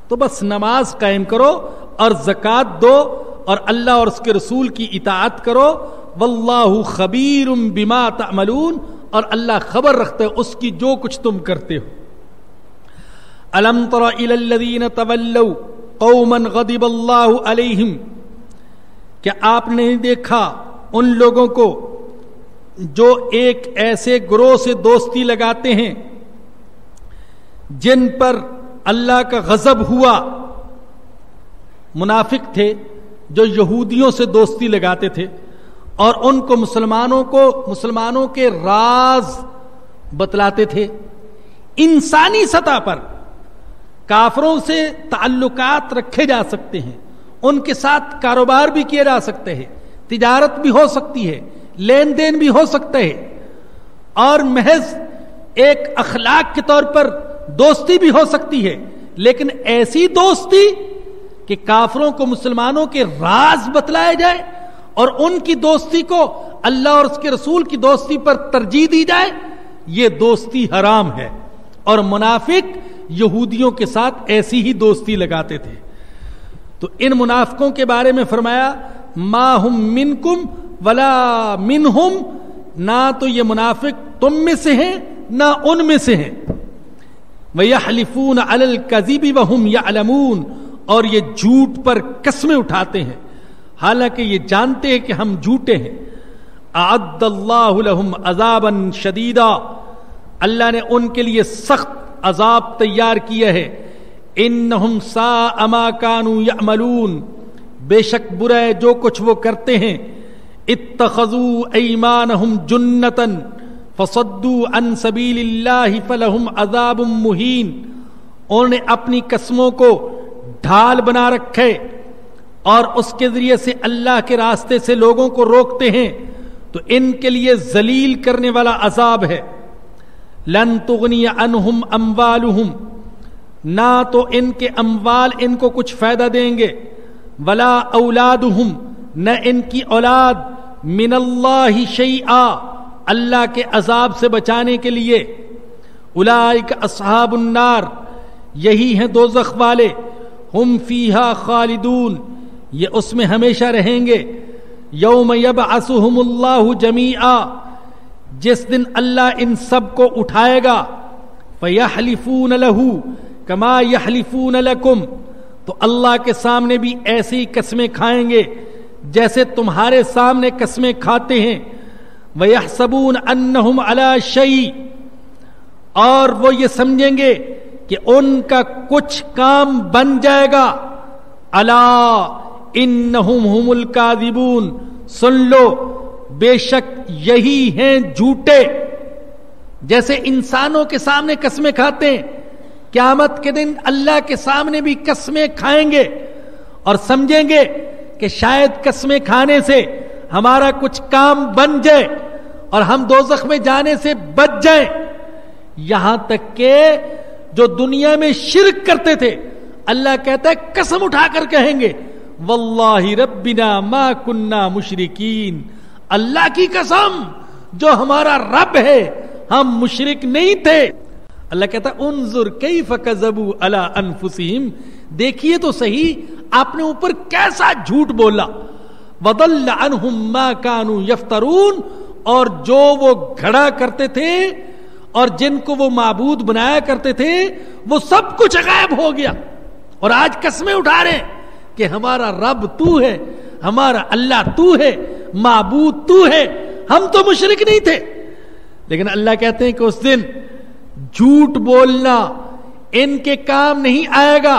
تو بس نماز قائم کرو اور زکوٰۃ دو اور اللہ اور اس کے رسول کی اطاعت کرو، وَاللَّهُ خَبِيرٌ بِمَا تَعْمَلُونَ، اور اللہ خبر رکھتا ہے اس کی جو کچھ تم کرتے ہو۔ أَلَمْ تَرَ إِلَى الَّذِينَ تَوَلَّوْا قَوْمًا غَضِبَ اللَّهُ عَلَيْهِمْ، کیا آپ نے دیکھا ان لوگوں کو جو ایک ایسے گروہ سے دوستی لگاتے ہیں جن پر اللہ کا غضب ہوا؟ منافق تھے جو یہودیوں سے دوستی لگاتے تھے اور ان کو مسلمانوں کے راز بتلاتے تھے۔ انسانی سطح پر کافروں سے تعلقات رکھے جا سکتے ہیں، ان کے ساتھ کاروبار بھی کیے جا سکتے ہیں، تجارت بھی ہو سکتی ہے، لین دین بھی ہو سکتا ہے، اور محض ایک اخلاق کے طور پر دوستی بھی ہو سکتی ہے، لیکن ایسی دوستی کہ کافروں کو مسلمانوں کے راز بتلائے جائے اور ان کی دوستی کو اللہ اور اس کے رسول کی دوستی پر ترجیح دی جائے، یہ دوستی حرام ہے۔ اور منافق یہودیوں کے ساتھ ایسی ہی دوستی لگاتے تھے۔ تو ان منافقوں کے بارے میں فرمایا ما ہم منکم ولا منہم، نہ تو یہ منافق تم میں سے ہیں نہ ان میں سے ہیں۔ وَيَحْلِفُونَ عَلَى الْكَذِبِ وَهُمْ يَعْلَمُونَ، اور یہ جھوٹ پر قسمیں اٹھاتے ہیں حالانکہ یہ جانتے ہیں کہ ہم جھوٹے ہیں۔ اعد اللہ لہم عذابا شدیدا، اللہ نے ان کے لیے سخت عذاب تیار کیا ہے۔ انہم ساء ما کانوا یعملون، بے شک برا ہے جو کچھ وہ کرتے ہیں۔ اتخذوا ایمانہم جنتا فصدوا عن سبیل اللہ فلہم عذاب مہین، انہوں نے اپنی قسموں کو ڈھال بنا رکھے اور اس کے ذریعے سے اللہ کے راستے سے لوگوں کو روکتے ہیں، تو ان کے لیے ذلیل کرنے والا عذاب ہے۔ لن تغنی عنہم اموالہم، نہ تو ان کے اموال ان کو کچھ فائدہ دیں گے، ولا اولادہم، نہ ان کی اولاد، من اللہ شیئا، اللہ کے عذاب سے بچانے کے لیے۔ اولئک اصحاب النار، یہی ہیں دوزخ والے، ہم فیہا خالدون، یہ اس میں ہمیشہ رہیں گے۔ یوم یبعثہم اللہ جمیعا، جس دن اللہ ان سب کو اٹھائے گا، فَيَحْلِفُونَ لَهُ كَمَا يَحْلِفُونَ لَكُمْ، تو اللہ کے سامنے بھی ایسی قسمیں کھائیں گے جیسے تمہارے سامنے قسمیں کھاتے ہیں. وَيَحْسَبُونَ أَنَّهُمْ عَلَى شَيْءٍ، اور وہ یہ سمجھیں گے کہ ان کا کچھ کام بن جائے گا. الا انہم ہم الکاذبون، سن لو بے شک یہی ہیں جھوٹے. جیسے انسانوں کے سامنے قسمیں کھاتے ہیں، قیامت کے دن اللہ کے سامنے بھی قسمیں کھائیں گے اور سمجھیں گے کہ شاید قسمیں کھانے سے ہمارا کچھ کام بن جائے اور ہم دوزخ میں جانے سے بچ جائیں. یہاں تک کہ جو دنیا میں شرک کرتے تھے، اللہ کہتا ہے قسم اٹھا کر کہیں گے واللہ ربنا ما کننا مشرکین، اللہ کی قسم جو ہمارا رب ہے ہم مشرک نہیں تھے. اللہ کہتا ہے انظر کیف کذبوا علی انفسہم، دیکھیے تو صحیح آپ نے اوپر کیسا جھوٹ بولا. وضل عنہم ما کانوا یفترون، اور جو وہ گھڑا کرتے تھے اور جن کو وہ معبود بنایا کرتے تھے وہ سب کچھ غائب ہو گیا. اور آج قسمیں اٹھا رہے ہیں کہ ہمارا رب تو ہے، ہمارا اللہ تو ہے، معبود تو ہے، ہم تو مشرک نہیں تھے. لیکن اللہ کہتے ہیں کہ اس دن جھوٹ بولنا ان کے کام نہیں آئے گا.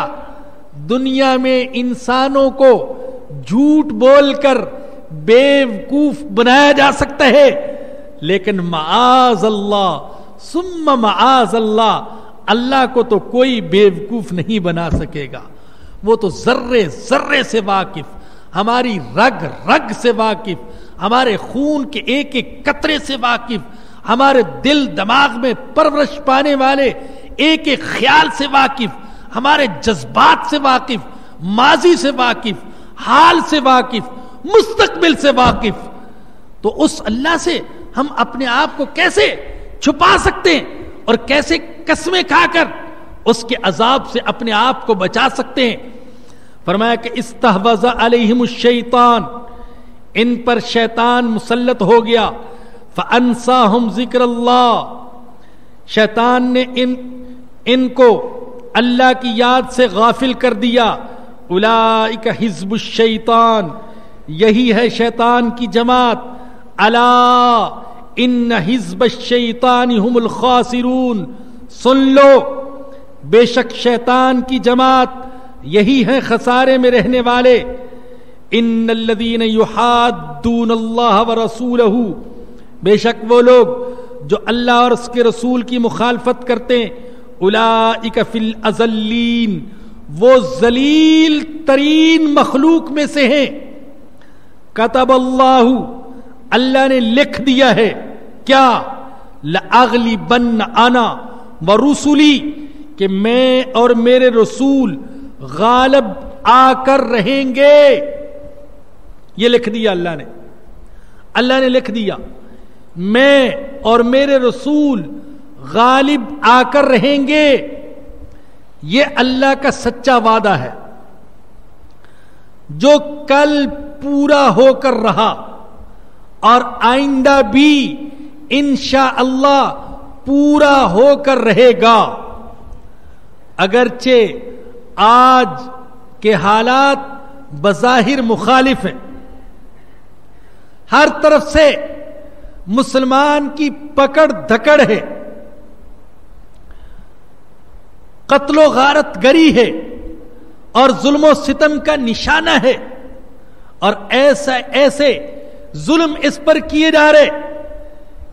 دنیا میں انسانوں کو جھوٹ بول کر بیوقوف بنایا جا سکتا ہے، لیکن معاذ اللہ ثم معاذ اللہ، اللہ کو تو کوئی بیوقوف نہیں بنا سکے گا. وہ تو ذرے ذرے سے واقف، ہماری رگ رگ سے واقف، ہمارے خون کے ایک ایک قطرے سے واقف، ہمارے دل دماغ میں پرورش پانے والے ایک ایک خیال سے واقف، ہمارے جذبات سے واقف، ماضی سے واقف، حال سے واقف، مستقبل سے واقف. تو اس اللہ سے ہم اپنے آپ کو کیسے چھپا سکتے ہیں اور کیسے قسمیں کھا کر اس کے عذاب سے اپنے آپ کو بچا سکتے ہیں. فرمایا کہ استحوذ علیہم الشیطان، ان پر شیطان مسلط ہو گیا. فانساہم ذکر اللہ، شیطان نے ان کو اللہ کی یاد سے غافل کر دیا. اولئک حزب الشیطان، یہی ہے شیطان کی جماعت. الا ان حزب الشیطان هم الخاسرون، سن لو بے شک شیطان کی جماعت یہی ہے خسارے میں رہنے والے. ان الذین یحادون اللہ ورسولہ، بے شک وہ لوگ جو اللہ اور اس کے رسول کی مخالفت کرتے ہیں. اولئک فی الاذلین، وہ ذلیل ترین مخلوق میں سے ہیں. کتب اللہ، اللہ نے لکھ دیا ہے کیا؟ لأغلبن انا ورسلی، کہ میں اور میرے رسول غالب آ کر رہیں گے. یہ لکھ دیا اللہ نے. اللہ نے لکھ دیا میں اور میرے رسول غالب آ کر رہیں گے. یہ اللہ کا سچا وعدہ ہے جو کل پورا ہو کر رہا اور آئندہ بھی انشاءاللہ پورا ہو کر رہے گا. اگرچہ آج کے حالات بظاہر مخالف ہیں، ہر طرف سے مسلمان کی پکڑ دھکڑ ہے، قتل و غارت گری ہے اور ظلم و ستم کا نشانہ ہے، اور ایسے ظلم اس پر کیے جا رہے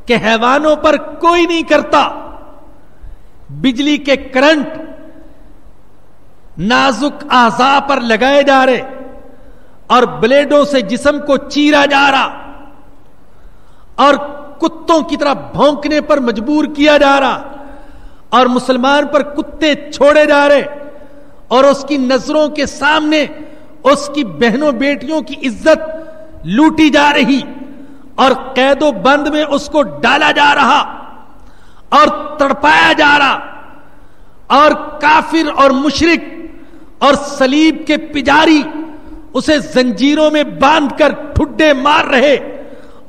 کہ حیوانوں پر کوئی نہیں کرتا. بجلی کے کرنٹ نازک اعضاء پر لگائے جا رہے اور بلیڈوں سے جسم کو چیرا جا رہا اور کتوں کی طرح بھونکنے پر مجبور کیا جا رہا اور مسلمان پر کتے چھوڑے جا رہے اور اس کی نظروں کے سامنے اس کی بہنوں بیٹیوں کی عزت لوٹی جا رہی اور قید و بند میں اس کو ڈالا جا رہا اور تڑپایا جا رہا اور کافر اور مشرک اور صلیب کے پجاری اسے زنجیروں میں باندھ کر ٹھڈے مار رہے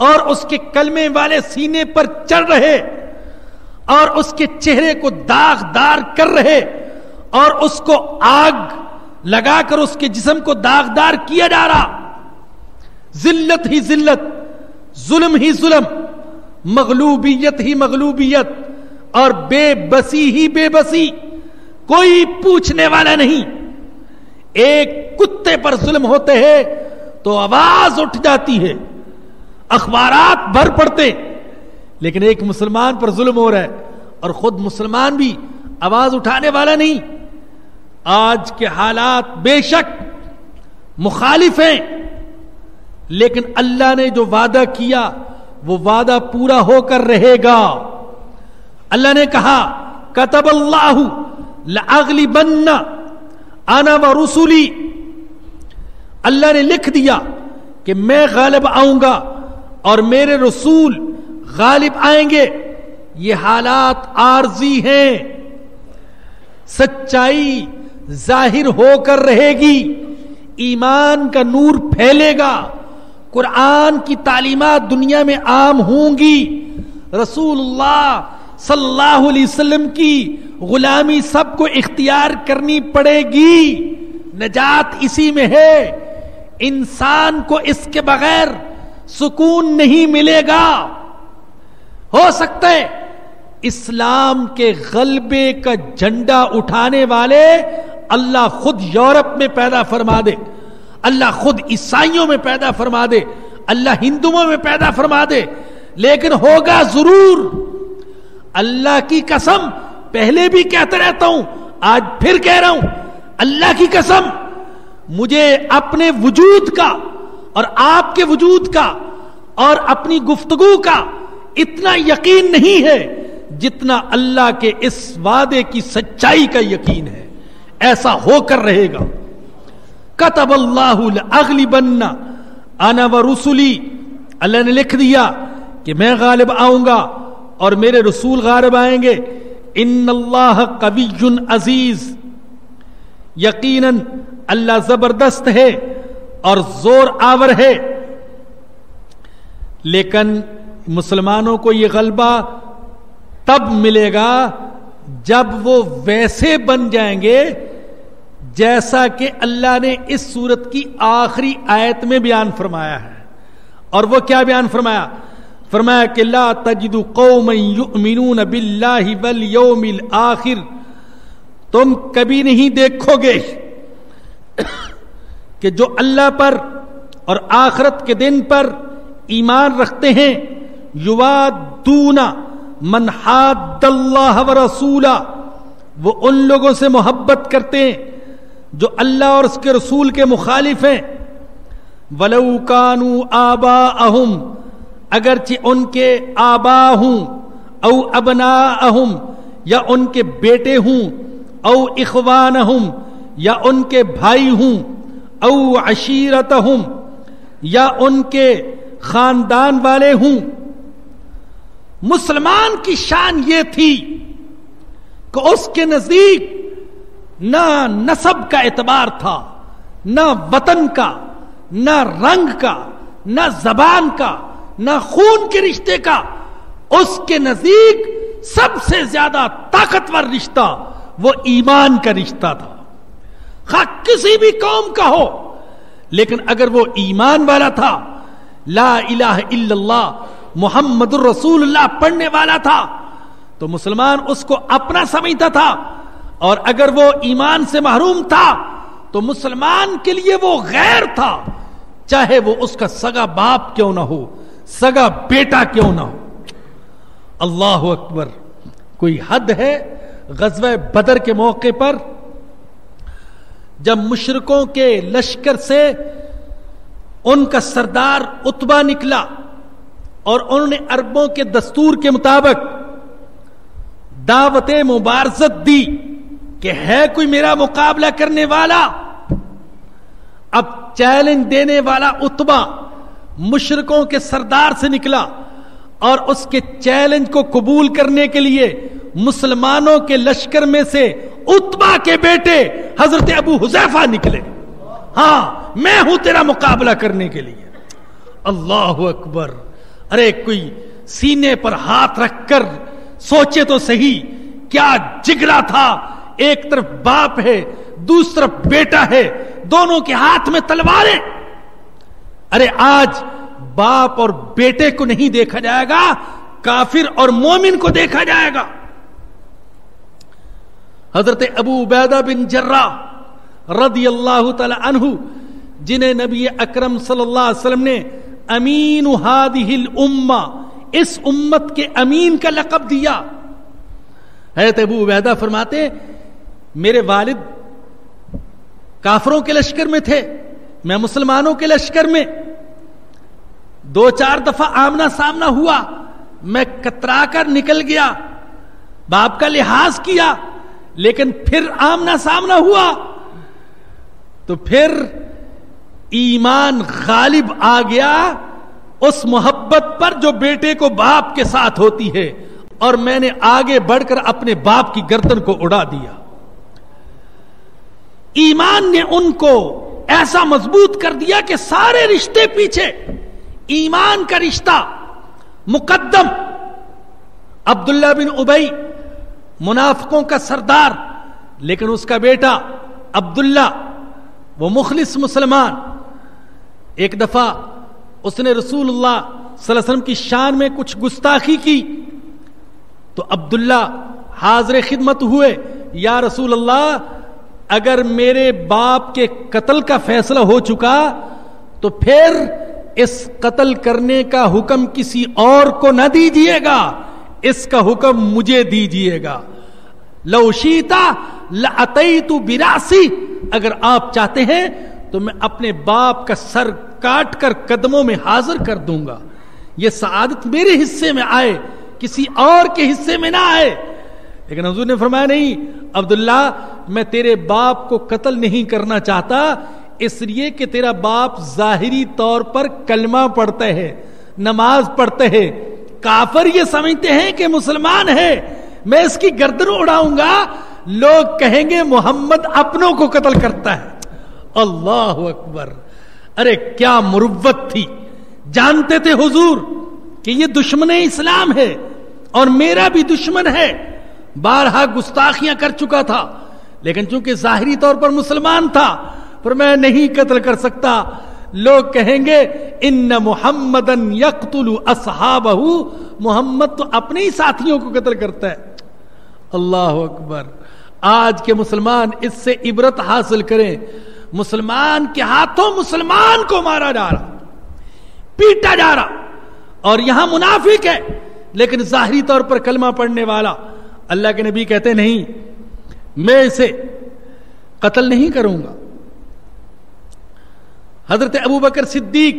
اور اس کے کلمے والے سینے پر چڑھ رہے اور اس کے چہرے کو داغدار کر رہے اور اس کو آگ لگا کر اس کے جسم کو داغدار کیا جا رہا. ذلت ہی ذلت، ظلم ہی ظلم، مغلوبیت ہی مغلوبیت اور بے بسی ہی بے بسی. کوئی پوچھنے والا نہیں. ایک کتے پر ظلم ہوتے ہیں تو آواز اٹھ جاتی ہے، اخبارات بھر پڑتے، لیکن ایک مسلمان پر ظلم ہو رہا ہے اور خود مسلمان بھی آواز اٹھانے والا نہیں. آج کے حالات بے شک مخالف ہیں، لیکن اللہ نے جو وعدہ کیا وہ وعدہ پورا ہو کر رہے گا. اللہ نے کہا کتب اللہ لأغلبن انا ورسلی، اللہ نے لکھ دیا کہ میں غالب آؤں گا اور میرے رسول غالب آئیں گے. یہ حالات عارضی ہیں، سچائی ظاہر ہو کر رہے گی، ایمان کا نور پھیلے گا، قرآن کی تعلیمات دنیا میں عام ہوں گی، رسول اللہ صلی اللہ علیہ وسلم کی غلامی سب کو اختیار کرنی پڑے گی. نجات اسی میں ہے. انسان کو اس کے بغیر سکون نہیں ملے گا. ہو سکتا ہے اسلام کے غلبے کا جھنڈا اٹھانے والے اللہ خود یورپ میں پیدا فرما دے، اللہ خود عیسائیوں میں پیدا فرما دے، اللہ ہندوؤں میں پیدا فرما دے، لیکن ہوگا ضرور. اللہ کی قسم، پہلے بھی کہتا رہتا ہوں، آج پھر کہہ رہا ہوں، اللہ کی قسم مجھے اپنے وجود کا اور آپ کے وجود کا اور اپنی گفتگو کا اتنا یقین نہیں ہے جتنا اللہ کے اس وعدے کی سچائی کا یقین ہے. ایسا ہو کر رہے گا. کتب اللہ لأغلبن انا ورسلی، اللہ نے لکھ دیا کہ میں غالب آؤں گا اور میرے رسول غالب آئیں گے. ان اللہ قوی عزیز، یقیناً اللہ زبردست ہے اور زور آور ہے. لیکن مسلمانوں کو یہ غلبہ تب ملے گا جب وہ ویسے بن جائیں گے جیسا کہ اللہ نے اس سورت کی آخری آیت میں بیان فرمایا ہے. اور وہ کیا بیان فرمایا؟ فرمایا کہ لا تجد قوما یؤمنون باللہ والیوم الآخر، تم کبھی نہیں دیکھو گے کہ جو اللہ پر اور آخرت کے دن پر ایمان رکھتے ہیں، یوادون من حاد اللہ ورسولہ، وہ ان لوگوں سے محبت کرتے ہیں جو اللہ اور اس کے رسول کے مخالف ہیں. ولو کانوا آباءہم، اگرچہ ان کے آبا ہوں، او ابناءہم، یا ان کے بیٹے ہوں، او اخوانہم، یا ان کے بھائی ہوں، او عشیرتہم، یا ان کے خاندان والے ہوں. مسلمان کی شان یہ تھی کہ اس کے نزدیک نہ نسب کا اعتبار تھا، نہ وطن کا، نہ رنگ کا، نہ زبان کا، نہ خون کے رشتے کا. اس کے نزدیک سب سے زیادہ طاقتور رشتہ وہ ایمان کا رشتہ تھا، خواہ کسی بھی قوم کا ہو. لیکن اگر وہ ایمان والا تھا، لا الہ الا اللہ محمد الرسول اللہ پڑھنے والا تھا، تو مسلمان اس کو اپنا سمجھتا تھا. اور اگر وہ ایمان سے محروم تھا تو مسلمان کے لیے وہ غیر تھا، چاہے وہ اس کا سگا باپ کیوں نہ ہو، سگا بیٹا کیوں نہ ہو. اللہ اکبر. کوئی حد ہے؟ غزوہ بدر کے موقع پر جب مشرکوں کے لشکر سے ان کا سردار عتبہ نکلا اور انہوں نے عربوں کے دستور کے مطابق دعوت مبارزت دی کہ ہے کوئی میرا مقابلہ کرنے والا. اب چیلنج دینے والا عتبہ مشرکوں کے سردار سے نکلا اور اس کے چیلنج کو قبول کرنے کے لیے مسلمانوں کے لشکر میں سے عتبہ کے بیٹے حضرت ابو حذیفہ نکلے. ہاں میں ہوں تیرا مقابلہ کرنے کے لیے. اللہ اکبر. ارے کوئی سینے پر ہاتھ رکھ کر سوچے تو صحیح کیا جگرا تھا. ایک طرف باپ ہے, دوسری طرف بیٹا ہے, دونوں کے ہاتھ میں تلواریں. ارے آج باپ اور بیٹے کو نہیں دیکھا جائے گا, کافر اور مومن کو دیکھا جائے گا. حضرت ابو عبیدہ بن جراح رضی اللہ تعالی عنہ, جنہیں نبی اکرم صلی اللہ علیہ وسلم نے امین ہذہ الامہ, اس امت کے امین کا لقب دیا. حضرت ابو عبیدہ فرماتے میرے والد کافروں کے لشکر میں تھے, میں مسلمانوں کے لشکر میں. 2-4 دفعہ آمنا سامنا ہوا, میں کترا کر نکل گیا, باپ کا لحاظ کیا, لیکن پھر آمنا سامنا ہوا تو پھر ایمان غالب آ گیا اس محبت پر جو بیٹے کو باپ کے ساتھ ہوتی ہے, اور میں نے آگے بڑھ کر اپنے باپ کی گردن کو اڑا دیا. ایمان نے ان کو ایسا مضبوط کر دیا کہ سارے رشتے پیچھے, ایمان کا رشتہ مقدم. عبداللہ بن ابی منافقوں کا سردار, لیکن اس کا بیٹا عبداللہ وہ مخلص مسلمان. ایک دفعہ اس نے رسول اللہ صلی اللہ علیہ وسلم کی شان میں کچھ گستاخی کی تو عبداللہ حاضر خدمت ہوئے, یا رسول اللہ اگر میرے باپ کے قتل کا فیصلہ ہو چکا تو پھر اس قتل کرنے کا حکم کسی اور کو نہ دیجیے گا, اس کا حکم مجھے دیجیے گا. لو شیتا لاتیت براسی, اگر آپ چاہتے ہیں تو میں اپنے باپ کا سر کاٹ کر قدموں میں حاضر کر دوں گا. یہ سعادت میرے حصے میں آئے, کسی اور کے حصے میں نہ آئے. لیکن حضور نے فرمایا نہیں عبداللہ, میں تیرے باپ کو قتل نہیں کرنا چاہتا, اس لیے کہ تیرا باپ ظاہری طور پر کلمہ پڑھتا ہے, نماز پڑھتے ہیں, کافر یہ سمجھتے ہیں کہ مسلمان ہے, میں اس کی گردن اڑاؤں گا, لوگ کہیں گے محمد اپنوں کو قتل کرتا ہے. اللہ اکبر. ارے کیا مروت تھی. جانتے تھے حضور کہ یہ دشمن اسلام ہے اور میرا بھی دشمن ہے, بارہا گستاخیاں کر چکا تھا, لیکن چونکہ ظاہری طور پر مسلمان تھا پر میں نہیں قتل کر سکتا. لوگ کہیں گے ان محمدن یقتل اصحابہ, محمد تو اپنے ہی ساتھیوں کو قتل کرتا ہے. اللہ اکبر. آج کے مسلمان اس سے عبرت حاصل کریں. مسلمان کے ہاتھوں مسلمان کو مارا جا رہا, پیٹا جا رہا, اور یہاں منافق ہے لیکن ظاہری طور پر کلمہ پڑھنے والا. اللہ کے نبی کہتے نہیں میں اسے قتل نہیں کروں گا. حضرت ابو بکر صدیق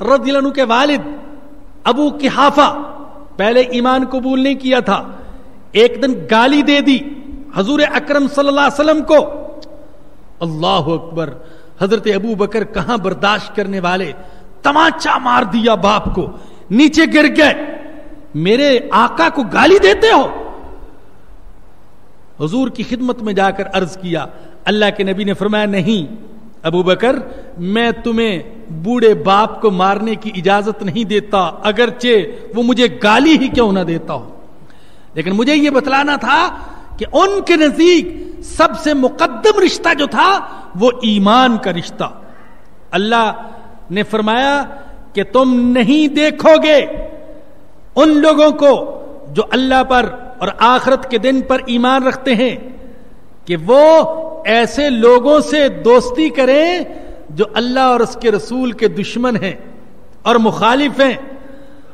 رضی اللہ عنہ کے والد ابو قحافہ پہلے ایمان قبول نہیں کیا تھا, ایک دن گالی دے دی حضور اکرم صلی اللہ علیہ وسلم کو. اللہ اکبر. حضرت ابو بکر کہاں برداشت کرنے والے, تمانچہ مار دیا باپ کو, نیچے گر گئے. میرے آقا کو گالی دیتے ہو؟ حضور کی خدمت میں جا کر عرض کیا. اللہ کے نبی نے فرمایا نہیں ابو بکر, میں تمہیں بوڑھے باپ کو مارنے کی اجازت نہیں دیتا, اگرچہ وہ مجھے گالی ہی کیوں نہ دیتا ہو. لیکن مجھے یہ بتلانا تھا کہ ان کے نزدیک سب سے مقدم رشتہ جو تھا وہ ایمان کا رشتہ. اللہ نے فرمایا کہ تم نہیں دیکھو گے ان لوگوں کو جو اللہ پر اور آخرت کے دن پر ایمان رکھتے ہیں کہ وہ ایسے لوگوں سے دوستی کریں جو اللہ اور اس کے رسول کے دشمن ہیں اور مخالف ہیں,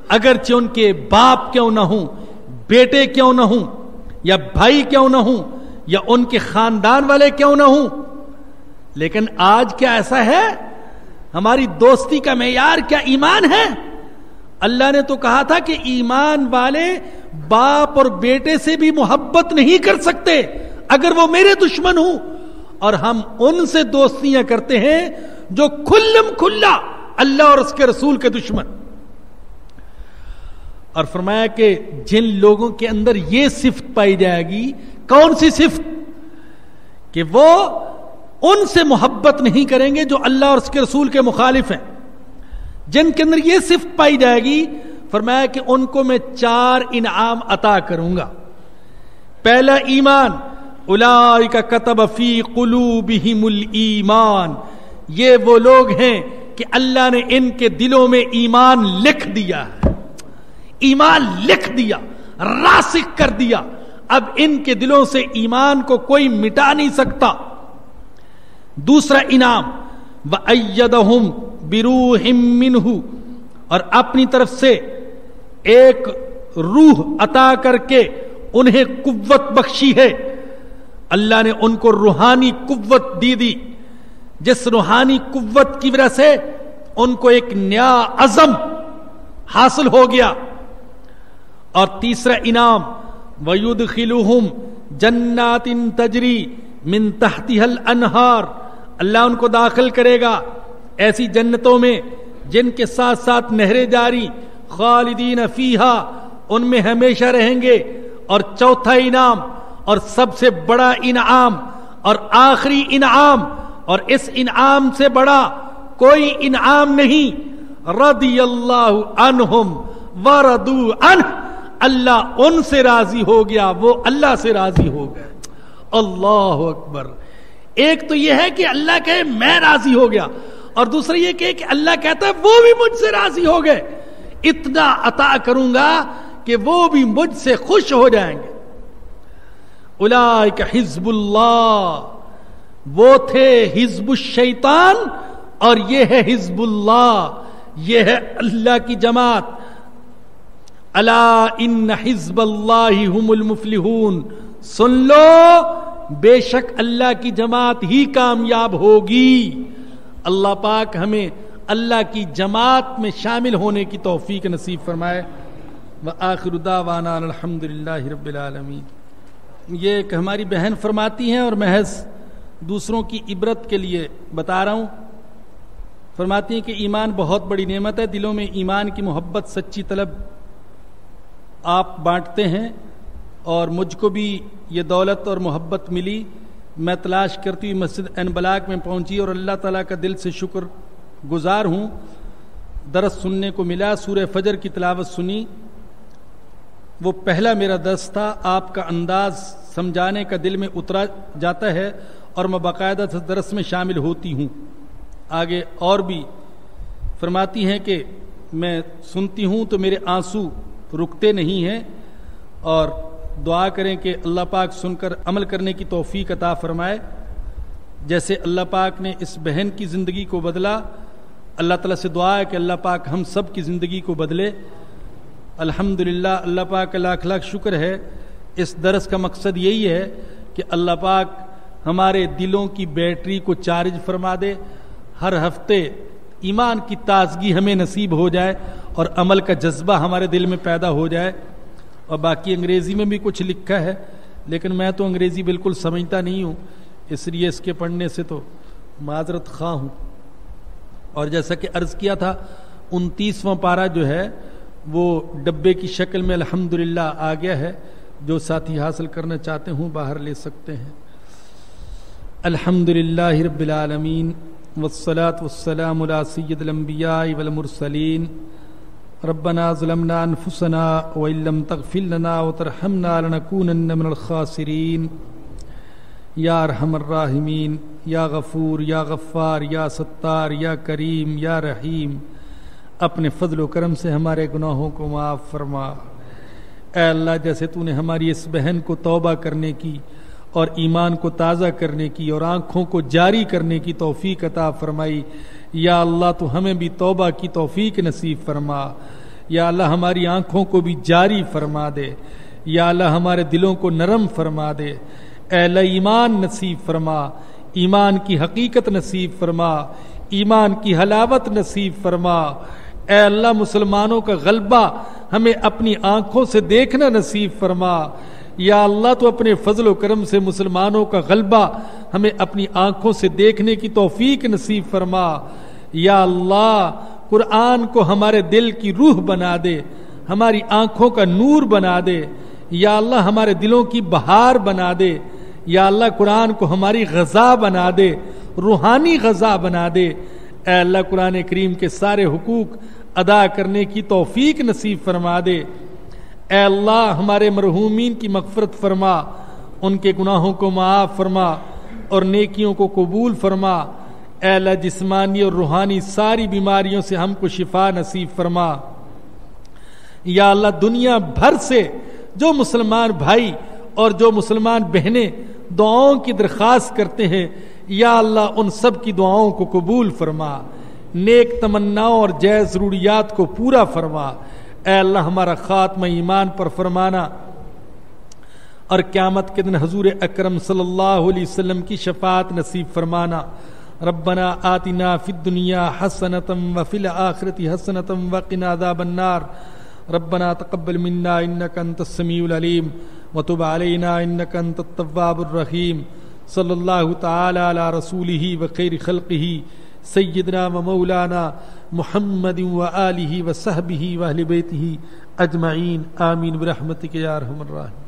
اگرچہ ان کے باپ کیوں نہ ہوں, بیٹے کیوں نہ ہوں, یا بھائی کیوں نہ ہوں, یا ان کے خاندان والے کیوں نہ ہوں. لیکن آج کیا ایسا ہے؟ ہماری دوستی کا معیار کیا ایمان ہے؟ اللہ نے تو کہا تھا کہ ایمان والے باپ اور بیٹے سے بھی محبت نہیں کر سکتے اگر وہ میرے دشمن ہوں, اور ہم ان سے دوستیاں کرتے ہیں جو کھلم کھلا اللہ اور اس کے رسول کے دشمن. اور فرمایا کہ جن لوگوں کے اندر یہ صفت پائی جائے گی, کون سی صفت؟ کہ وہ ان سے محبت نہیں کریں گے جو اللہ اور اس کے رسول کے مخالف ہیں. جن کے اندر یہ صفت پائی جائے گی فرمایا کہ ان کو میں 4 انعام عطا کروں گا. پہلا ایمان، اولئک کتب فی قلوبہم الایمان، یہ وہ لوگ ہیں کہ اللہ نے ان کے دلوں میں ایمان لکھ دیا ہے، ایمان لکھ دیا، راسخ کر دیا، اب ان کے دلوں سے ایمان کو کوئی مٹا نہیں سکتا۔ دوسرا انعام، وَأَيَّدَهُمْ بِرُوحٍ مِّنْهُ، اور اپنی طرف سے ایک روح عطا کر کے انہیں قوت بخشی ہے، اللہ نے ان کو روحانی قوت دی، جس روحانی قوت کی وجہ سے ان کو ایک نیا عزم حاصل ہو گیا۔ اور تیسرا انعام، وَيُدْخِلُهُمْ جَنَّاتٍ تَجْرِي مِن تَحْتِهَا الْأَنْهَارُ، اللہ ان کو داخل کرے گا ایسی جنتوں میں جن کے ساتھ ساتھ نہریں جاری، خالدین فیہا، ان میں ہمیشہ رہیں گے۔ اور چوتھا انعام اور سب سے بڑا انعام اور آخری انعام، اور اس انعام سے بڑا کوئی انعام نہیں، رضی اللہ عنہم ورضوا عنہ، اللہ ان سے راضی ہو گیا، وہ اللہ سے راضی ہو گئے۔ اللہ اکبر۔ ایک تو یہ ہے کہ اللہ کہے میں راضی ہو گیا، اور دوسرا یہ کہ اللہ کہتا ہے وہ بھی مجھ سے راضی ہو گئے، اتنا عطا کروں گا کہ وہ بھی مجھ سے خوش ہو جائیں گے۔ اولئک حزب اللہ، وہ تھے حزب الشیطان اور یہ ہے حزب اللہ، یہ ہے اللہ کی جماعت۔ الا ان حزب اللہ هم المفلحون، سن لو بے شک اللہ کی جماعت ہی کامیاب ہوگی۔ اللہ پاک ہمیں اللہ کی جماعت میں شامل ہونے کی توفیق نصیب فرمائے۔ وآخر دعوانا الحمدللہ رب العالمین۔ یہ ایک ہماری بہن فرماتی ہیں اور محض دوسروں کی عبرت کے لیے بتا رہا ہوں، فرماتی ہیں کہ ایمان بہت بڑی نعمت ہے، دلوں میں ایمان کی محبت سچی طلب آپ بانٹتے ہیں، اور مجھ کو بھی یہ دولت اور محبت ملی، میں تلاش کرتی ہوئی مسجد عین بلاک میں پہنچی اور اللہ تعالیٰ کا دل سے شکر گزار ہوں، درس سننے کو ملا، سورہ فجر کی تلاوت سنی، وہ پہلا میرا درس تھا، آپ کا انداز سمجھانے کا دل میں اترا جاتا ہے اور میں باقاعدہ درس میں شامل ہوتی ہوں۔ آگے اور بھی فرماتی ہیں کہ میں سنتی ہوں تو میرے آنسو رکتے نہیں ہیں، اور دعا کریں کہ اللہ پاک سن کر عمل کرنے کی توفیق عطا فرمائے۔ جیسے اللہ پاک نے اس بہن کی زندگی کو بدلا، اللہ تعالیٰ سے دعا ہے کہ اللہ پاک ہم سب کی زندگی کو بدلے۔ الحمدللہ، اللہ پاک کا لاکھ لاکھ شکر ہے۔ اس درس کا مقصد یہی ہے کہ اللہ پاک ہمارے دلوں کی بیٹری کو چارج فرما دے، ہر ہفتے ایمان کی تازگی ہمیں نصیب ہو جائے اور عمل کا جذبہ ہمارے دل میں پیدا ہو جائے۔ اور باقی انگریزی میں بھی کچھ لکھا ہے، لیکن میں تو انگریزی بالکل سمجھتا نہیں ہوں، اس لیے اس کے پڑھنے سے تو معذرت خواہ ہوں۔ اور جیسا کہ عرض کیا تھا، 29واں پارہ جو ہے وہ ڈبے کی شکل میں الحمدللہ آ گیا ہے، جو ساتھی حاصل کرنا چاہتے ہوں باہر لے سکتے ہیں۔ الحمدللہ رب العالمین، والصلاة والسلام علی سید الانبیاء والمرسلین۔ ربنا ظلمنا انفسنا وان لم تغفر لنا وترحمنا لنكونن من الخاسرین۔ یا ارحم الراحمین، یا غفور، یا غفار، یا ستار، یا کریم، یا رحیم، اپنے فضل و کرم سے ہمارے گناہوں کو معاف فرما۔ اے اللہ، جیسے تو نے ہماری اس بہن کو توبہ کرنے کی اور ایمان کو تازہ کرنے کی اور آنکھوں کو جاری کرنے کی توفیق عطا فرمائی، یا اللہ تو ہمیں بھی توبہ کی توفیق نصیب فرما۔ یا اللہ ہماری آنکھوں کو بھی جاری فرما دے، یا اللہ ہمارے دلوں کو نرم فرما دے۔ اے اللہ ایمان نصیب فرما، ایمان کی حقیقت نصیب فرما، ایمان کی حلاوت نصیب فرما۔ اے اللہ مسلمانوں کا غلبہ ہمیں اپنی آنکھوں سے دیکھنا نصیب فرما۔ یا اللہ تو اپنے فضل و کرم سے مسلمانوں کا غلبہ ہمیں اپنی آنکھوں سے دیکھنے کی توفیق نصیب فرما۔ یا اللہ قرآن کو ہمارے دل کی روح بنا دے، ہماری آنکھوں کا نور بنا دے۔ یا اللہ ہمارے دلوں کی بہار بنا دے۔ یا اللہ قرآن کو ہماری غذا بنا دے، روحانی غذا بنا دے۔ اے اللہ قرآن کریم کے سارے حقوق ادا کرنے کی توفیق نصیب فرما دے۔ اے اللہ ہمارے مرحومین کی مغفرت فرما، ان کے گناہوں کو معاف فرما اور نیکیوں کو قبول فرما۔ اے اللہ جسمانی اور روحانی ساری بیماریوں سے ہم کو شفا نصیب فرما۔ یا اللہ دنیا بھر سے جو مسلمان بھائی اور جو مسلمان بہنیں دعاؤں کی درخواست کرتے ہیں، یا اللہ ان سب کی دعاؤں کو قبول فرما، نیک تمناؤں اور جائز ضروریات کو پورا فرما۔ اے اللہ ہمارا خاتمہ ایمان پر فرمانا اور قیامت کے دن حضور اکرم صلی اللہ علیہ وسلم کی شفاعت نصیب فرمانا۔ ربنا آتنا فی الدنیا حسنۃ وفی الآخرۃ حسنۃ وقنا عذاب النار۔ ربنا تقبل منا انک انت السمیع العلیم وتب علینا انک انت التواب الرحیم۔ صلی اللہ تعالی علی رسولہ وخیر خلقہ سیدنا و مولانا محمد وآلہ وصحبہ واہل بیتہ اجمعین، آمین برحمتک یا ارحم الراحمین۔